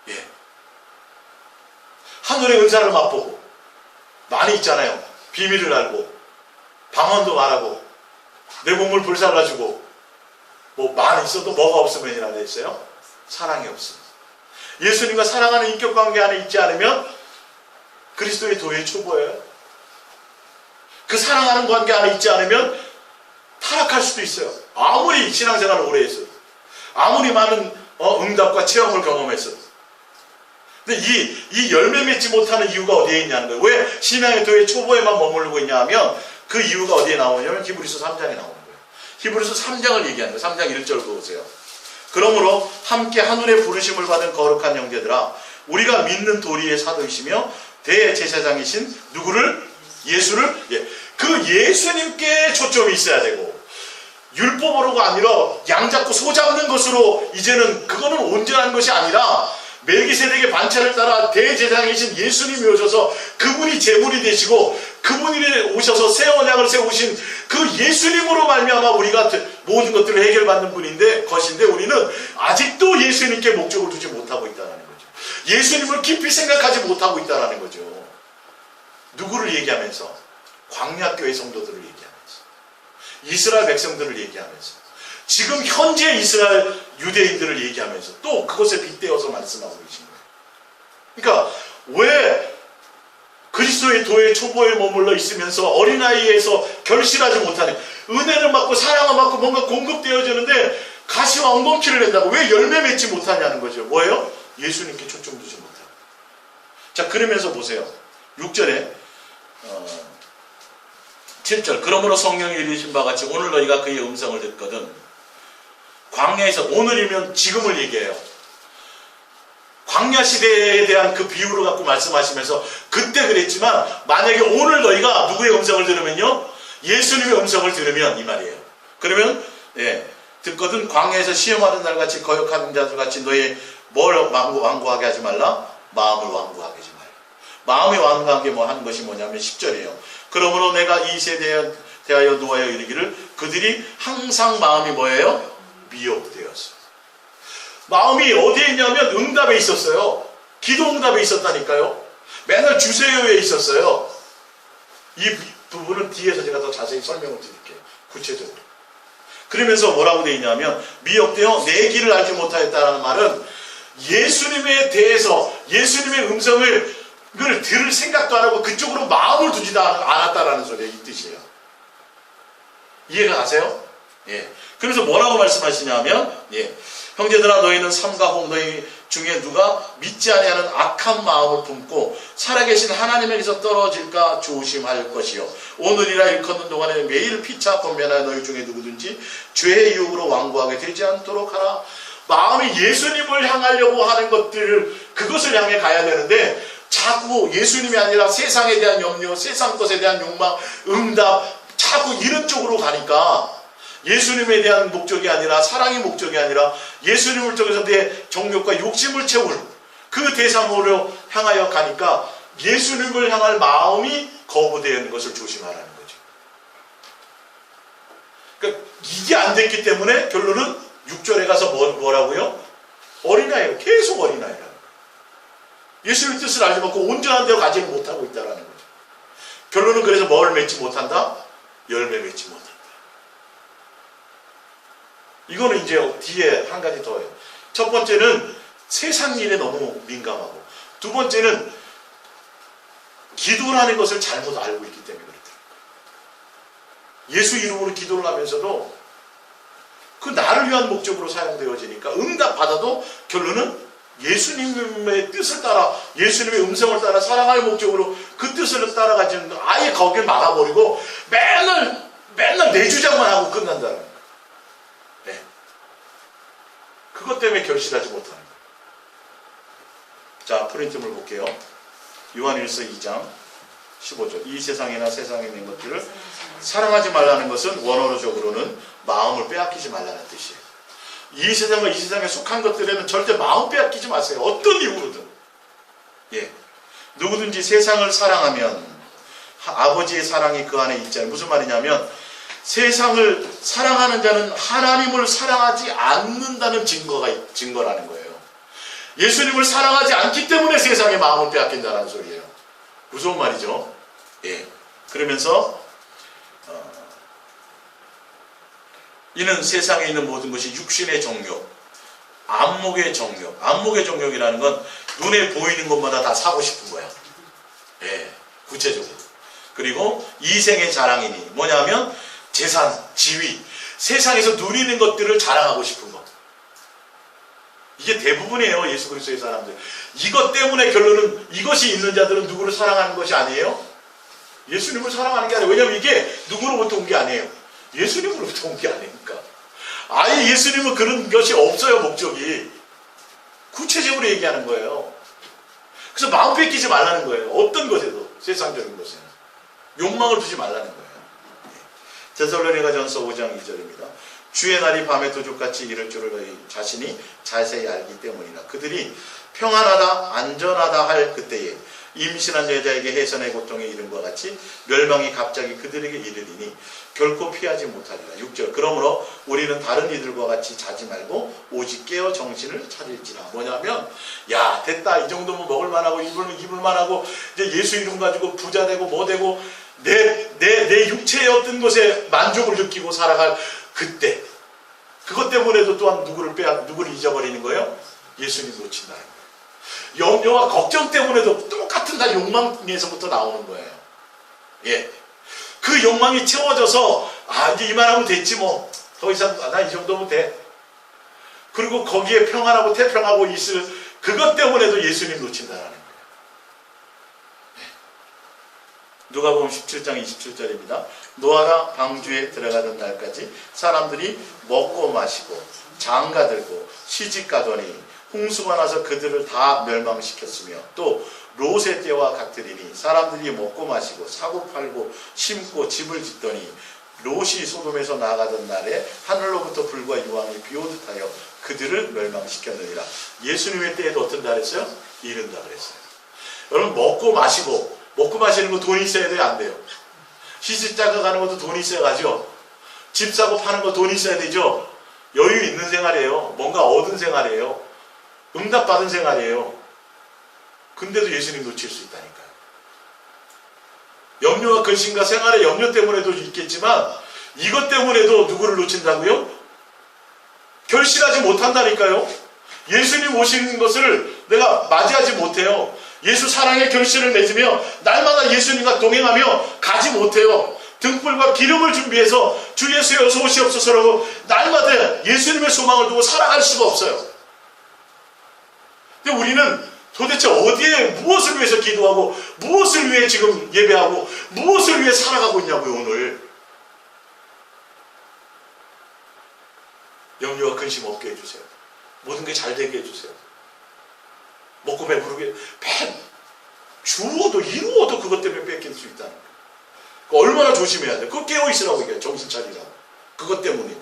예. 하늘의 은사를 맛보고 많이 있잖아요. 비밀을 알고 방언도 말하고 내 몸을 불살라주고 뭐 많이 있어도 뭐가 없으면이라 돼 있어요? 사랑이 없습니다. 예수님과 사랑하는 인격관계 안에 있지 않으면 그리스도의 도의 초보예요. 그 사랑하는 관계 안에 있지 않으면 타락할 수도 있어요. 아무리 신앙생활을 오래 했어도 아무리 많은 응답과 체험을 경험했어도. 근데 이 열매 맺지 못하는 이유가 어디에 있냐는 거예요. 왜 신앙의 도의 초보에만 머무르고 있냐 하면 그 이유가 어디에 나오냐면 히브리서 3장에 나오는 거예요. 히브리서 3장을 얘기하는 거예요. 3장 1절 보세요. 그러므로 함께 하늘의 부르심을 받은 거룩한 형제들아, 우리가 믿는 도리의 사도이시며 대제사장이신 누구를? 예수를, 그 예수님께 초점이 있어야 되고, 율법으로가 아니라 양 잡고 소 잡는 것으로 이제는 그거는 온전한 것이 아니라 멜기세덱의 반차를 따라 대제사장이신 예수님이 오셔서 그분이 제물이 되시고 그분이 오셔서 새 언약을 세우신 그 예수님으로 말미암아 우리가 모든 것들을 해결받는 것인데 우리는 아직도 예수님께 목적을 두지 못하고 있다는 거죠. 예수님을 깊이 생각하지 못하고 있다는 거죠. 누구를 얘기하면서? 광야교회 성도들을 얘기하면서, 이스라엘 백성들을 얘기하면서, 지금 현재 이스라엘 유대인들을 얘기하면서 또 그것에 빗대어서 말씀하고 계신 거예요. 그러니까 왜 그리스도의 도의 초보에 머물러 있으면서 어린아이에서 결실하지 못하는, 은혜를 받고 사랑을 받고 뭔가 공급되어지는데 가시와 엉겅퀴를 낸다고 왜 열매 맺지 못하냐는 거죠. 뭐예요? 예수님께 초점 두지 못하고. 자, 그러면서 보세요. 6절에 7절, 그러므로 성령이 이르신 바 같이 오늘 너희가 그의 음성을 듣거든. 광야에서, 오늘이면 지금을 얘기해요. 광야 시대에 대한 그 비유를 갖고 말씀하시면서 그때 그랬지만 만약에 오늘 너희가 누구의 음성을 들으면요, 예수님의 음성을 들으면 이 말이에요. 그러면 듣거든. 광야에서 시험하는 날같이 거역하는 자들같이 너희 뭘 완고하게 하지 말라? 마음을 완고하게 하지 말라. 마음이 완고한 게 하는 것이 뭐냐면 10절이에요. 그러므로 내가 이 세대에 대하여 노하여 이르기를 그들이 항상 마음이 뭐예요? 미혹되었어. 마음이 어디에 있냐면 응답에 있었어요. 기도 응답에 있었다니까요. 맨날 주세요에 있었어요. 이 부분은 뒤에서 제가 더 자세히 설명을 드릴게요. 구체적으로. 그러면서 뭐라고 되어 있냐면 미혹되어 내 길을 알지 못하였다라는 말은 예수님에 대해서 예수님의 음성을 들을 생각도 안 하고 그쪽으로 마음을 두지도 않았다라는 소리예요. 이 뜻이에요. 이해가 가세요? 예. 그래서 뭐라고 말씀하시냐면, 형제들아 너희는 삼가 혹 너희 중에 누가 믿지 아니하는 악한 마음을 품고 살아계신 하나님에게서 떨어질까 조심할 것이요. 오늘이라 일컫는 동안에 매일 피차 권면하여 너희 중에 누구든지 죄의 유혹으로 완고하게 되지 않도록 하라. 마음이 예수님을 향하려고 하는 그것을 향해 가야 되는데 자꾸 예수님이 아니라 세상에 대한 염려, 세상 것에 대한 욕망, 응답, 자꾸 이런 쪽으로 가니까 예수님에 대한 목적이 아니라, 사랑이 목적이 아니라 예수님을 통해서 내 정욕과 욕심을 채울 그 대상으로 향하여 가니까 예수님을 향할 마음이 거부되는 것을 조심하라는 거죠. 그러니까 이게 안 됐기 때문에 결론은 6절에 가서 뭐라고요? 어린아이예요. 계속 어린아이라고. 예수님의 뜻을 알지 못하고 온전한 대로 가지 못하고 있다는 거죠. 결론은 그래서 뭘 맺지 못한다? 열매 맺지 못한다. 이거는 이제 뒤에 한 가지 더해요. 첫 번째는 세상 일에 너무 민감하고, 두 번째는 기도를 하는 것을 잘못 알고 있기 때문에 그렇다. 예수 이름으로 기도를 하면서도 그 나를 위한 목적으로 사용되어지니까 응답 받아도 결론은 예수님의 뜻을 따라, 예수님의 음성을 따라 사랑할 목적으로 그 뜻을 따라가지는 아예 거길 막아버리고 맨날 내 주장만 하고 끝난다는 거예요. 네. 그것 때문에 결실하지 못하는 거예요. 자, 프린트물 볼게요. 요한일서 2장 15절. 이 세상이나 세상에 있는 것들을 사랑하지 말라는 것은 원어적으로는 마음을 빼앗기지 말라는 뜻이에요. 이 세상과 이 세상에 속한 것들에는 절대 마음 빼앗기지 마세요. 어떤 이유로든. 누구든지 세상을 사랑하면 아버지의 사랑이 그 안에 있잖아요. 무슨 말이냐면 세상을 사랑하는 자는 하나님을 사랑하지 않는다는 증거라는 거예요. 예수님을 사랑하지 않기 때문에 세상의 마음을 빼앗긴다는 소리예요. 무서운 말이죠. 그러면서 이는 세상에 있는 모든 것이 육신의 정욕, 안목의 정욕. 안목의 정욕이라는 건 눈에 보이는 것마다 다 사고 싶은 거야. 구체적으로. 그리고 이생의 자랑이니 뭐냐면 재산, 지위, 세상에서 누리는 것들을 자랑하고 싶은 것. 이게 대부분이에요. 예수 그리스도의 사람들. 이것 때문에 결론은 이것이 있는 자들은 누구를 사랑하는 것이 아니에요? 예수님을 사랑하는 게 아니에요. 왜냐하면 이게 누구로부터 온 게 아니에요. 예수님으로부터 온 게 아니니까. 아예 예수님은 그런 것이 없어요. 목적이. 구체적으로 얘기하는 거예요. 그래서 마음 뺏기지 말라는 거예요. 어떤 것에도, 세상적인 것에는. 욕망을 두지 말라는 거예요. 데살로니가전서 5장 2절입니다. 주의 날이 밤에 도둑같이 이를 줄을 너희 자신이 자세히 알기 때문이라. 그들이 평안하다 안전하다 할 그때에 임신한 여자에게 해선의 고통에 이름과 같이 멸망이 갑자기 그들에게 이르리니 결코 피하지 못하리라. 6절. 그러므로 우리는 다른 이들과 같이 자지 말고 오직 깨어 정신을 차릴지라. 뭐냐면, 야 됐다, 이 정도면 먹을 만하고 입을 만하고 이제 예수 이름 가지고 부자 되고 뭐 되고 내 육체의 어떤 것에 만족을 느끼고 살아갈 그때, 그것 때문에도 또한 누구를 잊어버리는 거예요? 예수님 놓친다는 거예요. 염려와 걱정 때문에도 똑같은 다 욕망에서부터 나오는 거예요. 예. 그 욕망이 채워져서, 이제 이만하면 됐지 뭐. 더 이상, 나 이 정도면 돼. 그리고 거기에 평안하고 태평하고 있을 그것 때문에도 예수님 놓친다는 거예요. 예. 누가복음 17장 27절입니다. 노아가 방주에 들어가던 날까지 사람들이 먹고 마시고 장가들고 시집가더니 홍수가 나서 그들을 다 멸망시켰으며 또 롯의 때와 같으리니 사람들이 먹고 마시고 사고 팔고 심고 집을 짓더니 롯이 소돔에서 나가던 날에 하늘로부터 불과 유황이 비오듯 하여 그들을 멸망시켰느니라. 예수님의 때에도 어떤 날 했어요? 이른다 그랬어요. 여러분, 먹고 마시는 거 돈 있어야 돼요? 안 돼요? 시집장가 가는 것도 돈 있어야 가죠? 집 사고 파는 거 돈 있어야 되죠? 여유 있는 생활이에요. 뭔가 얻은 생활이에요. 응답받은 생활이에요. 근데도 예수님 놓칠 수 있다니까요. 염려와 근심과 생활의 염려 때문에도 있겠지만 이것 때문에도 누구를 놓친다고요? 결실하지 못한다니까요. 예수님 오시는 것을 내가 맞이하지 못해요. 예수 사랑의 결실을 맺으며 날마다 예수님과 동행하며 가지 못해요. 등불과 기름을 준비해서 주 예수여 어서 오시옵소서라고 날마다 예수님의 소망을 두고 살아갈 수가 없어요. 근데 우리는 도대체 어디에 무엇을 위해서 기도하고 무엇을 위해 지금 예배하고 무엇을 위해 살아가고 있냐고요. 오늘 염려와 근심 없게 해주세요. 모든 게 잘 되게 해주세요. 먹고 배부르게 주어도 이루어도 그것 때문에 뺏길 수 있다는 거예요. 얼마나 조심해야 돼. 그거 깨어있으라고 얘기해요. 정신 차리라고. 그것 때문에.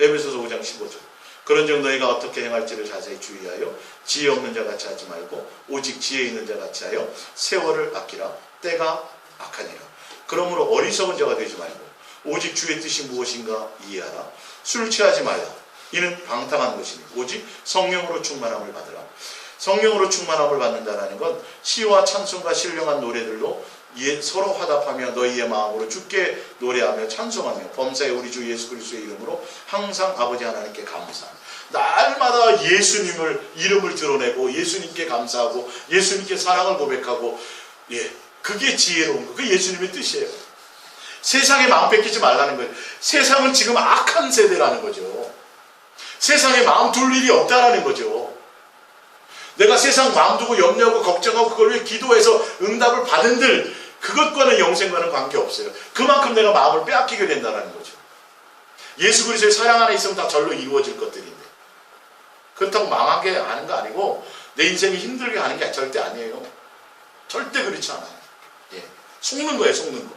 에베소서 5장 15절. 그런즉 너희가 어떻게 행할지를 자세히 주의하여 지혜 없는 자 같이 하지 말고 오직 지혜 있는 자 같이 하여 세월을 아끼라. 때가 악하니라. 그러므로 어리석은 자가 되지 말고 오직 주의 뜻이 무엇인가 이해하라. 술 취하지 말라. 이는 방탕한 것이니 오직 성령으로 충만함을 받으라. 성령으로 충만함을 받는다는 건 시와 찬송과 신령한 노래들로 서로 화답하며 너희의 마음으로 주께 노래하며 찬송하며 범사에 우리 주 예수 그리스도의 이름으로 항상 아버지 하나님께 감사. 날마다 예수님을 이름을 드러내고 예수님께 감사하고 예수님께 사랑을 고백하고, 그게 지혜로운 거. 그게 예수님의 뜻이에요. 세상에 마음 뺏기지 말라는 거예요. 세상은 지금 악한 세대라는 거죠. 세상에 마음 둘 일이 없다라는 거죠. 내가 세상 마음 두고 염려하고 걱정하고 그걸 위해 기도해서 응답을 받은들 그것과는 영생과는 관계없어요. 그만큼 내가 마음을 빼앗기게 된다는 거죠. 예수 그리스도의 사랑 안에 있으면 다 절로 이루어질 것들인데 그렇다고 망한 게 아는 거 아니고 내 인생이 힘들게 하는 게 절대 아니에요. 절대 그렇지 않아요. 속는 거예요. 속는 거.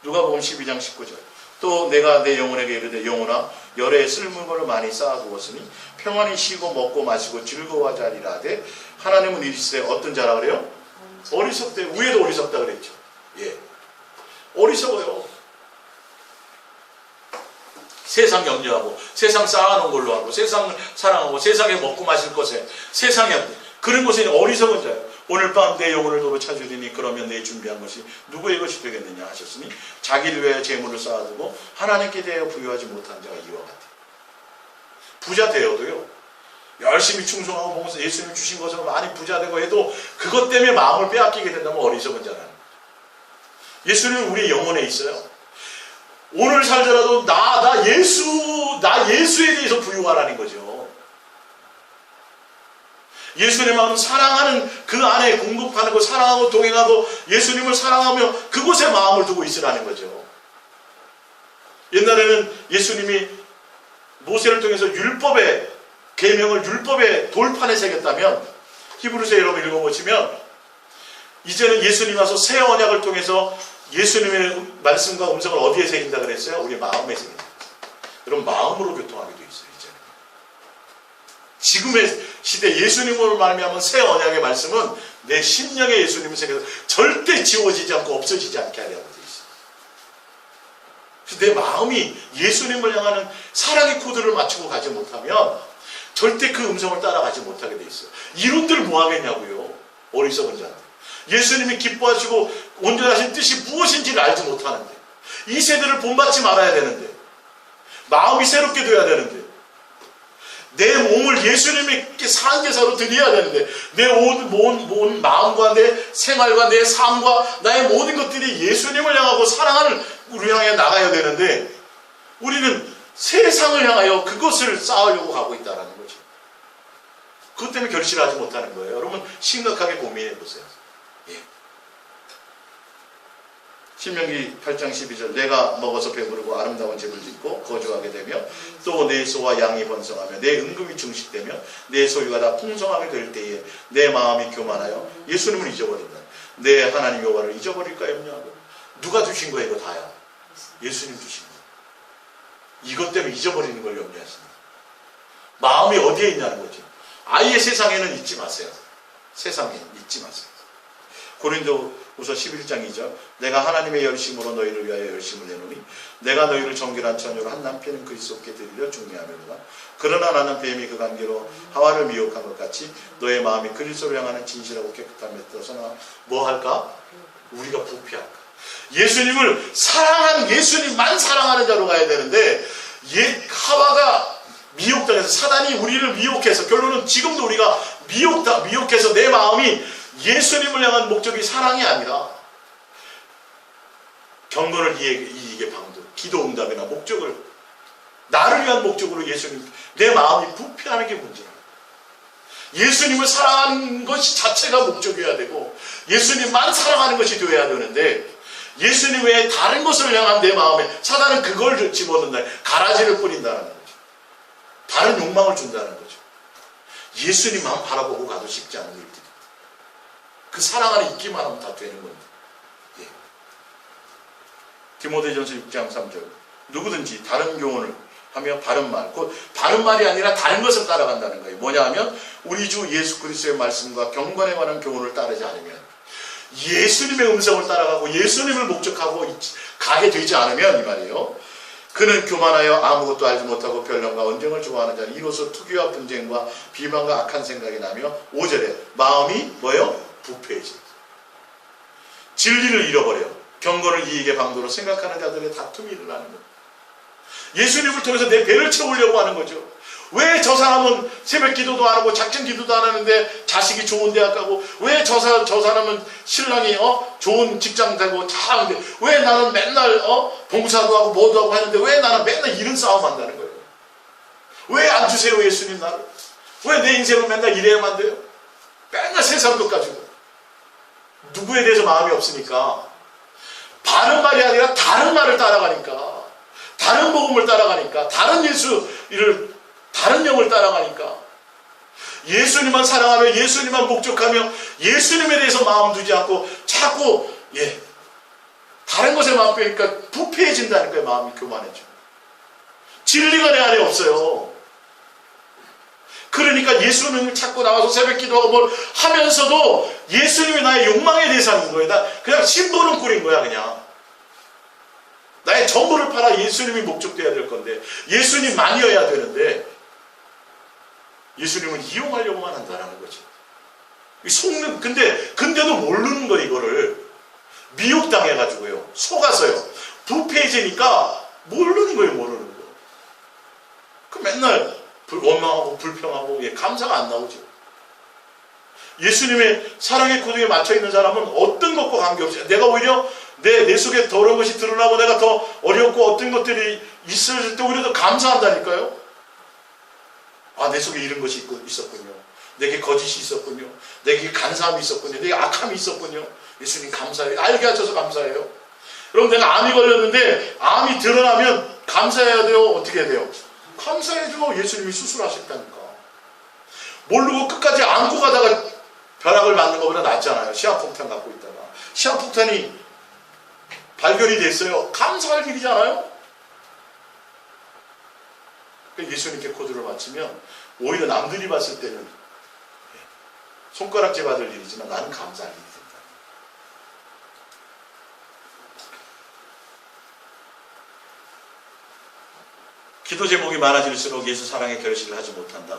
누가복음 12장 19절. 또 내가 내 영혼에게 이르되 영혼아 열에 쓸문 것을 많이 쌓아두었으니 평안히 쉬고 먹고 마시고 즐거워하자리라 하되 하나님은 이르시되 어떤 자라 그래요? 어리석대. 위에도 어리석다 그랬죠. 어리석어요. 세상 염려하고 세상 쌓아놓은 걸로 하고 세상을 사랑하고 세상에 먹고 마실 것에 세상에 그런 것에 어리석은 자예요. 오늘 밤 내 영혼을 도로 찾으리니 그러면 내 준비한 것이 누구의 것이 되겠느냐 하셨으니 자기를 위하여 재물을 쌓아두고 하나님께 대하여 부유하지 못한 자가 이와 같아요. 부자 되어도요 열심히 충성하고 보면서 예수님 주신 것으로 많이 부자 되고 해도 그것 때문에 마음을 빼앗기게 된다면 어리석은 자라는 거예요. 예수님은 우리의 영혼에 있어요. 오늘 살더라도 나 예수에 대해서 부유하라는 거죠. 예수님 마음 사랑하는 그 안에 공급하는 거, 사랑하고 동행하고 예수님을 사랑하며 그곳에 마음을 두고 있으라는 거죠. 옛날에는 예수님이 모세를 통해서 율법의 계명을 율법의 돌판에 새겼다면, 히브리서 여러분 읽어보시면 이제는 예수님 와서 새 언약을 통해서 예수님의 말씀과 음성을 어디에 새긴다 그랬어요? 우리 마음에 새긴다. 여러분 마음으로 교통하게 돼 있어요. 이제는 지금의 시대 예수님으로 말미암은 새 언약의 말씀은 내 심령에 예수님을 새겨서 절대 지워지지 않고 없어지지 않게 하려고 돼 있어요. 그래서 내 마음이 예수님을 향하는 사랑의 코드를 맞추고 가지 못하면 절대 그 음성을 따라가지 못하게 돼 있어요. 이론들 뭐 하겠냐고요. 어리석은 자는. 예수님이 기뻐하시고 온전하신 뜻이 무엇인지를 알지 못하는데, 이 세대를 본받지 말아야 되는데, 마음이 새롭게 돼야 되는데, 내 몸을 예수님께 산제사로 드려야 되는데, 내 온 마음과 내 생활과 내 삶과 나의 모든 것들이 예수님을 향하고 사랑하는 우리 향해 나가야 되는데, 우리는 세상을 향하여 그것을 쌓으려고 가고 있다는 거죠. 그것 때문에 결실하지 못하는 거예요. 여러분 심각하게 고민해 보세요. 예. 신명기 8장 12절 내가 먹어서 배부르고 아름다운 집을 짓고 거주하게 되며 또 내 소와 양이 번성하며 내 은금이 증식되며 내 소유가 다 풍성하게 될 때에 내 마음이 교만하여 예수님을 잊어버린다. 내 하나님 여호와를 잊어버릴까 염려하고. 누가 주신 거예요? 이거 다야. 예수님 주신 거. 이것 때문에 잊어버리는 걸 염려하십니다. 마음이 어디에 있냐는 거죠. 아예 세상에는 잊지 마세요. 세상에 잊지 마세요. 고린도후서 11장 2절 내가 하나님의 열심으로 너희를 위하여 열심을 내노니 내가 너희를 정결한 처녀로 한 남편은 그리스도께 드리려 중매하며라. 그러나 나는 뱀이 그 관계로 하와를 미혹한 것 같이 너의 마음이 그리스도를 향하는 진실하고 깨끗함에 떠서나 뭐 할까? 우리가 부패할까? 예수님을 사랑한 예수님만 사랑하는 자로 가야 되는데, 하와가 미혹당해서 사단이 우리를 미혹해서 결론은 지금도 우리가 미혹해서 내 마음이 예수님을 향한 목적이 사랑이 아니라 경건을 이익의 방도, 기도 응답이나 목적을 나를 위한 목적으로 예수님, 내 마음이 부패하는 게 문제야. 예수님을 사랑하는 것이 자체가 목적이어야 되고 예수님만 사랑하는 것이 되어야 되는데, 예수님 외에 다른 것을 향한 내 마음에 사단은 그걸 집어넣는다. 가라지를 뿌린다는 거죠. 다른 욕망을 준다는 거죠. 예수님만 바라보고 가도 쉽지 않은 일들이. 그 사랑 안에 있기만 하면 다 되는 건데. 예. 디모데전서 6장 3절 누구든지 다른 교훈을 하며 바른 말, 곧 바른 말이 아니라 다른 것을 따라간다는 거예요. 뭐냐 하면 우리 주 예수 그리스도의 말씀과 경건에 관한 교훈을 따르지 않으면, 예수님의 음성을 따라가고 예수님을 목적하고 가게 되지 않으면 이 말이에요. 그는 교만하여 아무것도 알지 못하고 변론과 언쟁을 좋아하는 자는 이로써 투기와 분쟁과 비방과 악한 생각이 나며 5절에 마음이 뭐예요? 부패해진다. 진리를 잃어버려 경건을 이익의 방도로 생각하는 자들의 다툼이 일어나는 거예요. 예수님을 통해서 내 배를 채우려고 하는 거죠. 왜 저 사람은 새벽 기도도 안 하고 작전 기도도 안 하는데 자식이 좋은 대학 가고, 왜 저 사람은 신랑이 좋은 직장 되고 잘하는데 왜 나는 맨날 봉사도 하고 뭐도 하고 하는데 왜 나는 맨날 이런 싸움 한다는 거예요. 왜 안 주세요 예수님 나를? 왜 내 인생을 맨날 이래야만 돼요? 맨날 세상 것 가지고. 누구에 대해서 마음이 없으니까, 바른 말이 아니라 다른 말을 따라가니까, 다른 복음을 따라가니까, 다른 영을 따라가니까, 예수님만 사랑하며 예수님만 목적하며 예수님에 대해서 마음 두지 않고 자꾸 다른 것에 마음 빼니까 부패해진다는 거예요. 마음이 교만해져. 진리가 내 안에 없어요. 그러니까 예수님을 찾고 나와서 새벽 기도하고 뭘 하면서도 예수님이 나의 욕망에 대해서 하는 거예요. 나 그냥 심부름 꾸린 거야. 그냥 나의 전부를 팔아 예수님이 목적돼야 될 건데, 예수님만이어야 되는데 예수님을 이용하려고만 한다는 거죠. 속는, 근데도 모르는 거, 이거를. 미혹당해가지고요. 속아서요. 부패해지니까 모르는 거예요, 모르는 거. 그 맨날 원망하고 불평하고 감사가 안 나오죠. 예수님의 사랑의 코드에 맞춰있는 사람은 어떤 것과 관계없이, 내가 오히려 내 속에 더러운 것이 드러나고 내가 더 어렵고 어떤 것들이 있을 때 오히려 더 감사한다니까요. 아, 내 속에 이런 것이 있었군요. 내게 거짓이 있었군요. 내게 간사함이 있었군요. 내게 악함이 있었군요. 예수님 감사해요. 알게 하셔서 감사해요. 여러분, 내가 암이 걸렸는데 암이 드러나면 감사해야 돼요? 어떻게 해야 돼요? 감사해줘. 예수님이 수술하셨다니까. 모르고 끝까지 안고 가다가 벼락을 맞는 것보다 낫잖아요. 시한폭탄 갖고 있다가. 시한폭탄이 발견이 됐어요. 감사할 일이잖아요. 예수님께 코드를 맞추면 오히려 남들이 봤을 때는 손가락질 받을 일이지만 나는 감사할 일이 된다. 기도 제목이 많아질수록 예수 사랑의 결실을 하지 못한다.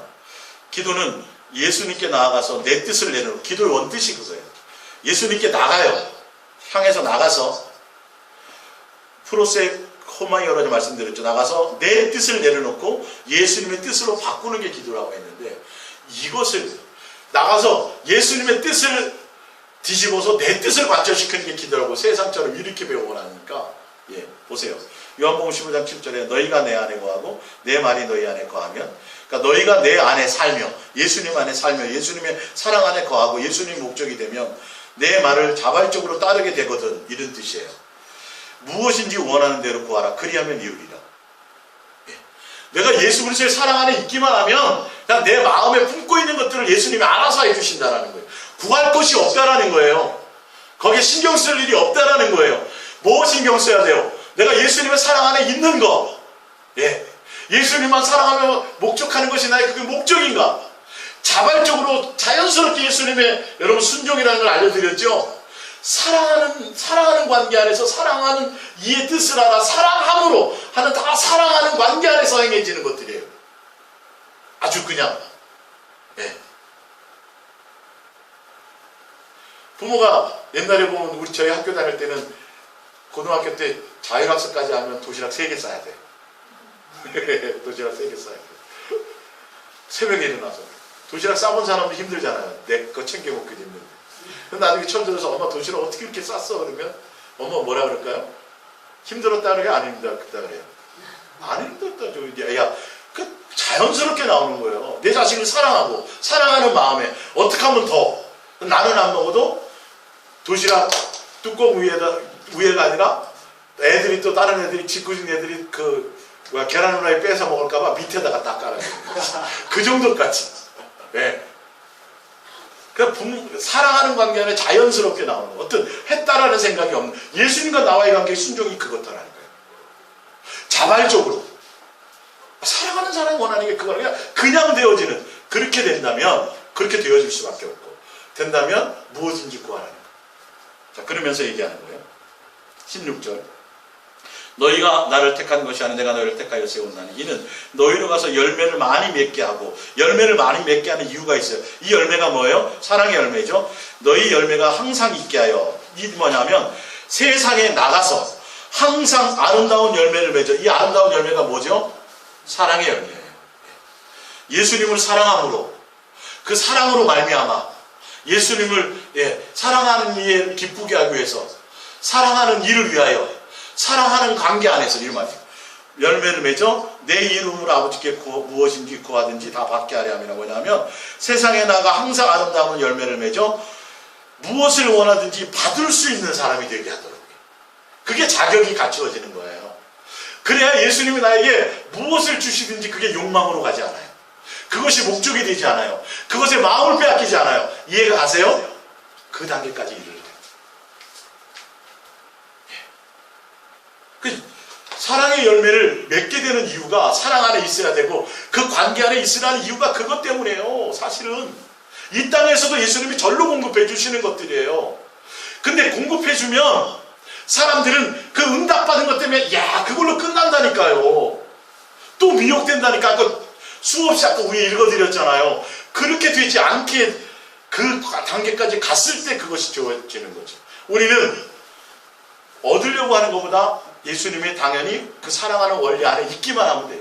기도는 예수님께 나아가서 내 뜻을 내놓는, 기도의 원뜻이 그거예요. 예수님께 나가요. 향해서 나가서, 프로세 코마 여러 번 말씀드렸죠. 나가서 내 뜻을 내려놓고 예수님의 뜻으로 바꾸는 게 기도라고 했는데, 이것을 나가서 예수님의 뜻을 뒤집어서 내 뜻을 관철시키는 게 기도라고 세상처럼 이렇게 배워나니까, 보세요. 요한복음 15장 7절에 너희가 내 안에 거하고 내 말이 너희 안에 거하면, 그러니까 너희가 내 안에 살며 예수님 안에 살며 예수님의 사랑 안에 거하고 예수님 목적이 되면 내 말을 자발적으로 따르게 되거든, 이런 뜻이에요. 무엇인지 원하는 대로 구하라. 그리하면 이루리라. 내가 예수 그리스도의 사랑 안에 있기만 하면 그냥 내 마음에 품고 있는 것들을 예수님이 알아서 해주신다라는 거예요. 구할 것이 없다라는 거예요. 거기에 신경 쓸 일이 없다라는 거예요. 뭐 신경 써야 돼요? 내가 예수님의 사랑 안에 있는 거. 예수님만 사랑하며 목적하는 것이 나의 그게 목적인가? 자발적으로 자연스럽게 예수님의 여러분 순종이라는 걸 알려드렸죠. 사랑하는 관계 안에서 사랑하는 이의 뜻을 알아 사랑함으로 하는, 다 사랑하는 관계 안에서 행해지는 것들이에요. 아주 그냥 부모가 옛날에 보면 저희 학교 다닐 때는 고등학교 때 자율학습까지 하면 도시락 3개 싸야 돼. 도시락 3개 싸야 돼. 새벽에 일어나서 도시락 싸본 사람도 힘들잖아요. 내 거 챙겨 먹기도 힘든데. 나중에 처음 들어서 엄마 도시락 어떻게 이렇게 쌌어? 그러면 엄마 뭐라 그럴까요? 힘들었다는 게 안 힘들었다 그래요. 안 힘들었다. 야, 그 자연스럽게 나오는 거예요. 내 자식을 사랑하고 사랑하는 마음에 어떻게 하면 더. 나는 안 먹어도 도시락 뚜껑 위에가 아니라 애들이 또 다른 애들이 짓궂은 애들이 계란 후라이 뺏어 먹을까봐 밑에다가 딱 깔아줘요. 그 정도까지. 그러니까 사랑하는 관계 안에 자연스럽게 나오는 거. 어떤 했다라는 생각이 없는, 예수님과 나와의 관계의 순종이 그것더라는 거예요. 자발적으로 사랑하는 사람이 원하는 게 그거는 그냥 되어지는, 그렇게 된다면 그렇게 되어질 수밖에 없고, 된다면 무엇인지 구하라는 거예요. 자, 그러면서 얘기하는 거예요. 16절, 너희가 나를 택한 것이 아닌 내가 너희를 택하여 세웠나니 이는 너희로 가서 열매를 많이 맺게 하고, 열매를 많이 맺게 하는 이유가 있어요. 이 열매가 뭐예요? 사랑의 열매죠. 너희 열매가 항상 있게 하여, 이 뭐냐면 세상에 나가서 항상 아름다운 열매를 맺어. 이 아름다운 열매가 뭐죠? 사랑의 열매예요. 예수님을 사랑함으로, 그 사랑으로 말미암아 예수님을 사랑하는 이를 기쁘게 하기 위해서, 사랑하는 이를 위하여, 사랑하는 관계 안에서 이 말이에요. 열매를 맺어 내 이름으로 아버지께 무엇인지 구하든지 다 받게 하려 함이라고. 뭐냐면 세상에 나가 항상 아름다운 열매를 맺어 무엇을 원하든지 받을 수 있는 사람이 되게 하도록. 그게 자격이 갖추어지는 거예요. 그래야 예수님이 나에게 무엇을 주시든지 그게 욕망으로 가지 않아요. 그것이 목적이 되지 않아요. 그것에 마음을 빼앗기지 않아요. 이해가 가세요? 그 단계까지 이르는 거예요. 사랑의 열매를 맺게 되는 이유가 사랑 안에 있어야 되고, 그 관계 안에 있으라는 이유가 그것 때문이에요. 사실은 이 땅에서도 예수님이 절로 공급해 주시는 것들이에요. 근데 공급해 주면 사람들은 그 응답받은 것 때문에 그걸로 끝난다니까요. 또 미혹된다니까. 아까 수없이 아까 우리 읽어드렸잖아요. 그렇게 되지 않게 그 단계까지 갔을 때 그것이 주어지는 거죠. 우리는 얻으려고 하는 것보다 예수님이 당연히 그 사랑하는 원리 안에 있기만 하면 돼요.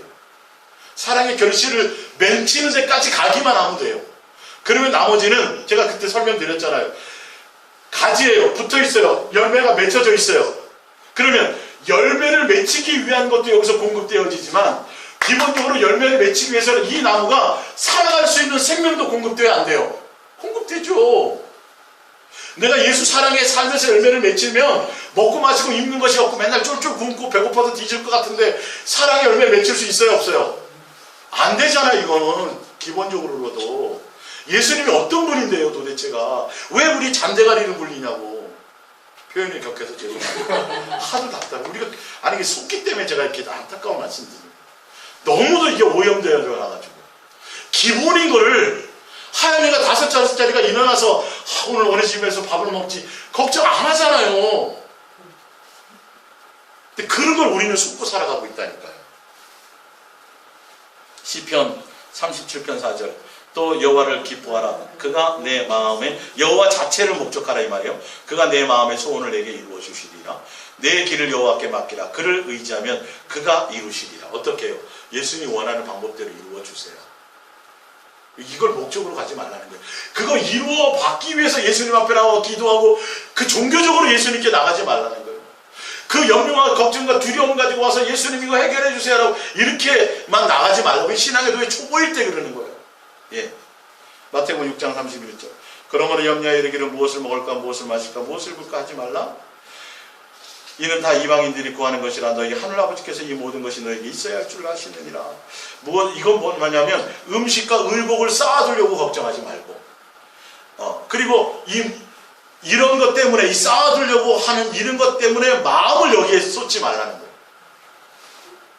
사랑의 결실을 맺히는 데까지 가기만 하면 돼요. 그러면 나머지는 제가 그때 설명드렸잖아요. 가지예요. 붙어 있어요. 열매가 맺혀져 있어요. 그러면 열매를 맺히기 위한 것도 여기서 공급되어지지만 기본적으로 열매를 맺히기 위해서는 이 나무가 살아갈 수 있는 생명도 공급돼야 안 돼요? 공급되죠. 내가 예수 사랑에 살면서 열매를 맺히면 먹고 마시고 입는 것이 없고 맨날 쫄쫄 굶고 배고파서 뒤질 것 같은데 사랑의 열매 맺힐 수 있어요, 없어요? 안 되잖아. 이거는 기본적으로도. 예수님이 어떤 분인데요, 도대체가? 왜 우리 잔대가리를 굴리냐고. 표현이 격해서 죄송합니다. 하도 답답해. 우리가 아니 이게 속기 때문에 제가 이렇게 안타까운 말씀드립니다. 너무도 이게 오염되어 가지고 기본인 거를 하연이가 5살짜리가 일어나서 오늘 어느 집에서 밥을 먹지 걱정 안 하잖아요. 근데 그런 걸 우리는 속고 살아가고 있다니까요. 시편 37편 4절 또 여호와를 기뻐하라. 그가 내 마음에 여호와 자체를 목적하라 이 말이에요. 그가 내 마음의 소원을 내게 이루어 주시리라. 내 길을 여호와께 맡기라. 그를 의지하면 그가 이루시리라. 어떻게 해요? 예수님이 원하는 방법대로 이루어 주세요. 이걸 목적으로 가지 말라는 거예요. 그거 이루어 받기 위해서 예수님 앞에 나와 기도하고 그 종교적으로 예수님께 나가지 말라는 거예요. 그 염려와 걱정과 두려움 가지고 와서 예수님 이거 해결해 주세요라고 이렇게만 나가지 말라고. 신앙의 도에 초보일 때 그러는 거예요. 예. 마태복음 6장 31절. 그러므로 염려하여 이르기를 무엇을 먹을까 무엇을 마실까 무엇을 입을까 하지 말라. 이는 다 이방인들이 구하는 것이라. 너희 하늘아버지께서 이 모든 것이 너에게 있어야 할 줄 아시느니라. 이건 뭐냐면 음식과 의복을 쌓아두려고 걱정하지 말고 그리고 이런 것 때문에 이 쌓아두려고 하는 이런 것 때문에 마음을 여기에 쏟지 말라는 거예요.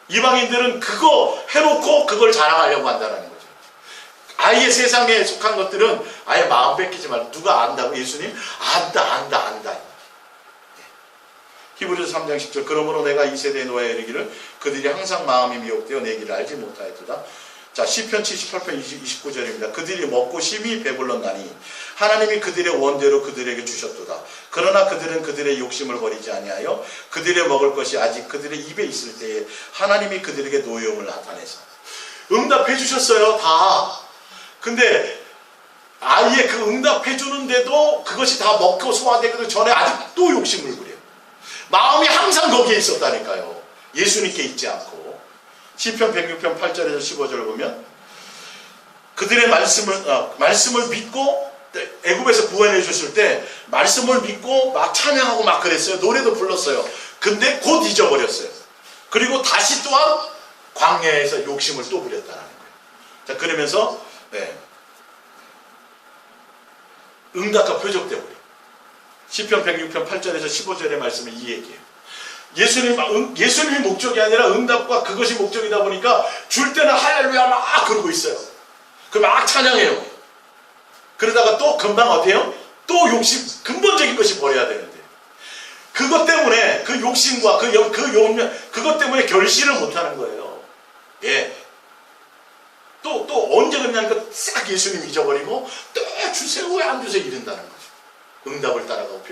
이방인들은 그거 해놓고 그걸 자랑하려고 한다는 거죠. 아예 세상에 속한 것들은 아예 마음 뺏기지 말고. 누가 안다고? 예수님? 안다. 히브리서 3장 10절. 그러므로 내가 이 세대에 놓아야 이르기를 그들이 항상 마음이 미혹되어 내 길을 알지 못하였도다. 자, 시편 78편 29절입니다. 그들이 먹고 심히 배불렀나니 하나님이 그들의 원대로 그들에게 주셨도다. 그러나 그들은 그들의 욕심을 버리지 아니하여 그들의 먹을 것이 아직 그들의 입에 있을 때에 하나님이 그들에게 노여움을 나타내서 응답해 주셨어요. 다. 근데 아예 그 응답해 주는데도 그것이 다 먹고 소화되기 전에 아직 또 욕심을 부려요. 마음이 항상 거기에 있었다니까요. 예수님께 있지 않고. 시편 106편 8절에서 15절을 보면 그들의 말씀을 믿고 애굽에서 구원해 주실 때 말씀을 믿고 막 찬양하고 막 그랬어요. 노래도 불렀어요. 근데 곧 잊어버렸어요. 그리고 다시 또한 광야에서 욕심을 또 부렸다는 거예요. 자, 그러면서 응답과 표적되어 버려요. 시편 106편 8절에서 15절의 말씀은 이 얘기예요. 예수님이 목적이 아니라 응답과 그것이 목적이다 보니까 줄 때는 할렐루야 막 그러고 있어요. 그 막 찬양해요. 그러다가 또 금방 어때요? 또 욕심, 근본적인 것이 버려야 되는데 그것 때문에 그 욕심과 그것 때문에 결실을 못하는 거예요. 예. 또 언제 그러냐니까 싹 예수님 잊어버리고 또 주세요 왜 안 주세요 이런다는 거죠. 응답을 따라가고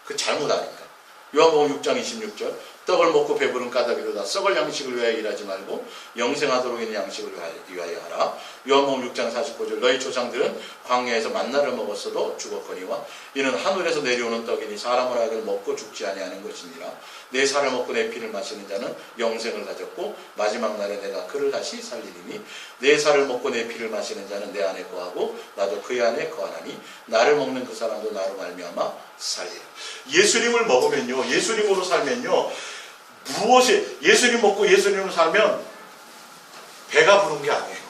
그 잘못하니까. 요한복음 6장 26절. 떡을 먹고 배부른 까닭이로다. 썩을 양식을 위하여 일하지 말고 영생하도록 있는 양식을 위하여 하라. 요한복음 6장 49절. 너희 조상들은 광야에서 만나를 먹었어도 죽었거니와 이는 하늘에서 내려오는 떡이니 사람을 하여 먹고 죽지 아니하는 것이니라. 내 살을 먹고 내 피를 마시는 자는 영생을 가졌고 마지막 날에 내가 그를 다시 살리리니 내 살을 먹고 내 피를 마시는 자는 내 안에 거하고 나도 그의 안에 거하나니 나를 먹는 그 사람도 나로 말미암아 살리라. 예수님을 먹으면요, 예수님으로 살면요, 무엇이 예수님 먹고 예수님으로 살면 배가 부른 게 아니에요.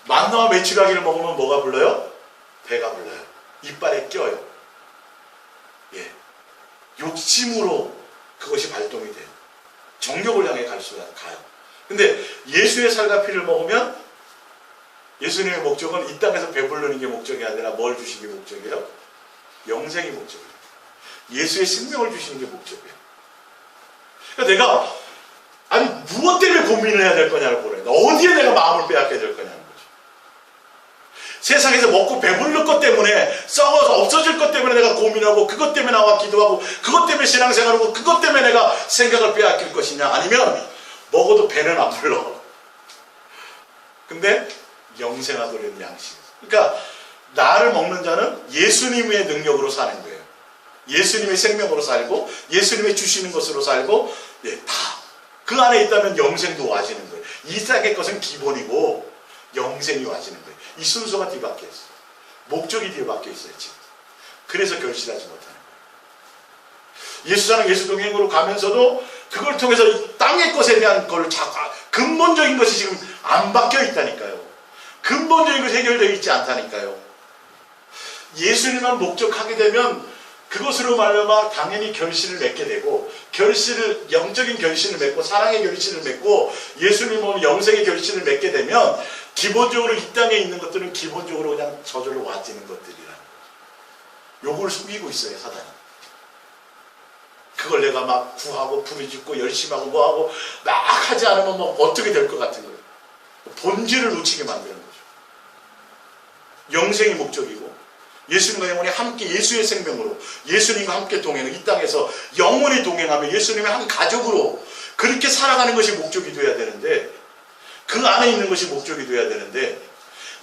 만나와 메추라기를 먹으면 뭐가 불러요? 배가 불러요. 이빨에 껴요. 예, 욕심으로 그것이 발동이 돼요. 정욕을 향해 갈 수가 가요. 근데 예수의 살과 피를 먹으면 예수님의 목적은 이 땅에서 배부르는 게 목적이 아니라 뭘 주시는 게 목적이에요? 영생이 목적이에요. 예수의 생명을 주시는 게 목적이에요. 그러니까 내가 무엇 때문에 고민을 해야 될 거냐를 보래요. 어디에 내가 마음을 빼앗게 될 거냐는 거죠. 세상에서 먹고 배부를 것 때문에 썩어서 없어질 것 때문에 내가 고민하고 그것 때문에 나와 기도하고 그것 때문에 신앙생활하고 그것 때문에 내가 생각을 빼앗길 것이냐, 아니면 먹어도 배는 안 불러. 근데 영생하도록 양식. 그러니까 나를 먹는 자는 예수님의 능력으로 사는 거예요. 예수님의 생명으로 살고 예수님의 주시는 것으로 살고, 다 그 안에 있다면 영생도 와지는 거예요. 이 땅의 것은 기본이고 영생이 와지는 거예요. 이 순서가 뒤바뀌어 있어요. 목적이 뒤바뀌어 있어요. 지금. 그래서 결실하지 못하는 거예요. 예수자는 예수 동행으로 가면서도 그걸 통해서 이 땅의 것에 대한 걸 자꾸 근본적인 것이 지금 안 바뀌어 있다니까요. 근본적인 것이 해결되어 있지 않다니까요. 예수님만 목적하게 되면 그것으로 말미암아 당연히 결실을 맺게 되고, 영적인 결실을 맺고 사랑의 결실을 맺고 예수님은 영생의 결실을 맺게 되면 기본적으로 이 땅에 있는 것들은 기본적으로 그냥 저절로 와지는 것들이라. 요걸 속이고 있어요, 사단이. 그걸 내가 막 구하고 부르짖고 열심히 하고 뭐하고 막 하지 않으면 뭐 어떻게 될 것 같은 거예요. 본질을 놓치게 만드는 거죠. 영생이 목적이고 예수님과 영원히 함께 예수의 생명으로 예수님과 함께 동행, 이 땅에서 영원히 동행하며 예수님의 한 가족으로 그렇게 살아가는 것이 목적이 돼야 되는데, 그 안에 있는 것이 목적이 돼야 되는데,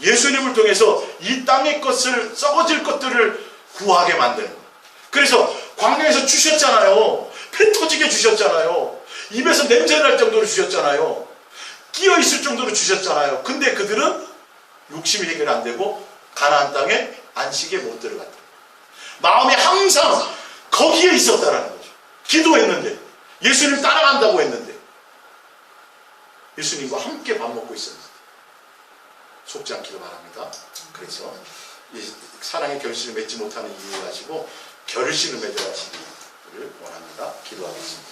예수님을 통해서 이 땅의 것을, 썩어질 것들을 구하게 만드는 거예요. 그래서 광야에서 주셨잖아요. 피 터지게 주셨잖아요. 입에서 냄새 날 정도로 주셨잖아요. 끼어 있을 정도로 주셨잖아요. 근데 그들은 욕심이 해결 안 되고 가나안 땅에 안식에 못 들어갔다. 마음이 항상 거기에 있었다라는 거죠. 기도했는데, 예수님 따라간다고 했는데, 예수님과 함께 밥 먹고 있었는데 속지 않기를 바랍니다. 그래서 이 사랑의 결실을 맺지 못하는 이유를 가지고 결실을 맺어가시기를 원합니다. 기도하겠습니다.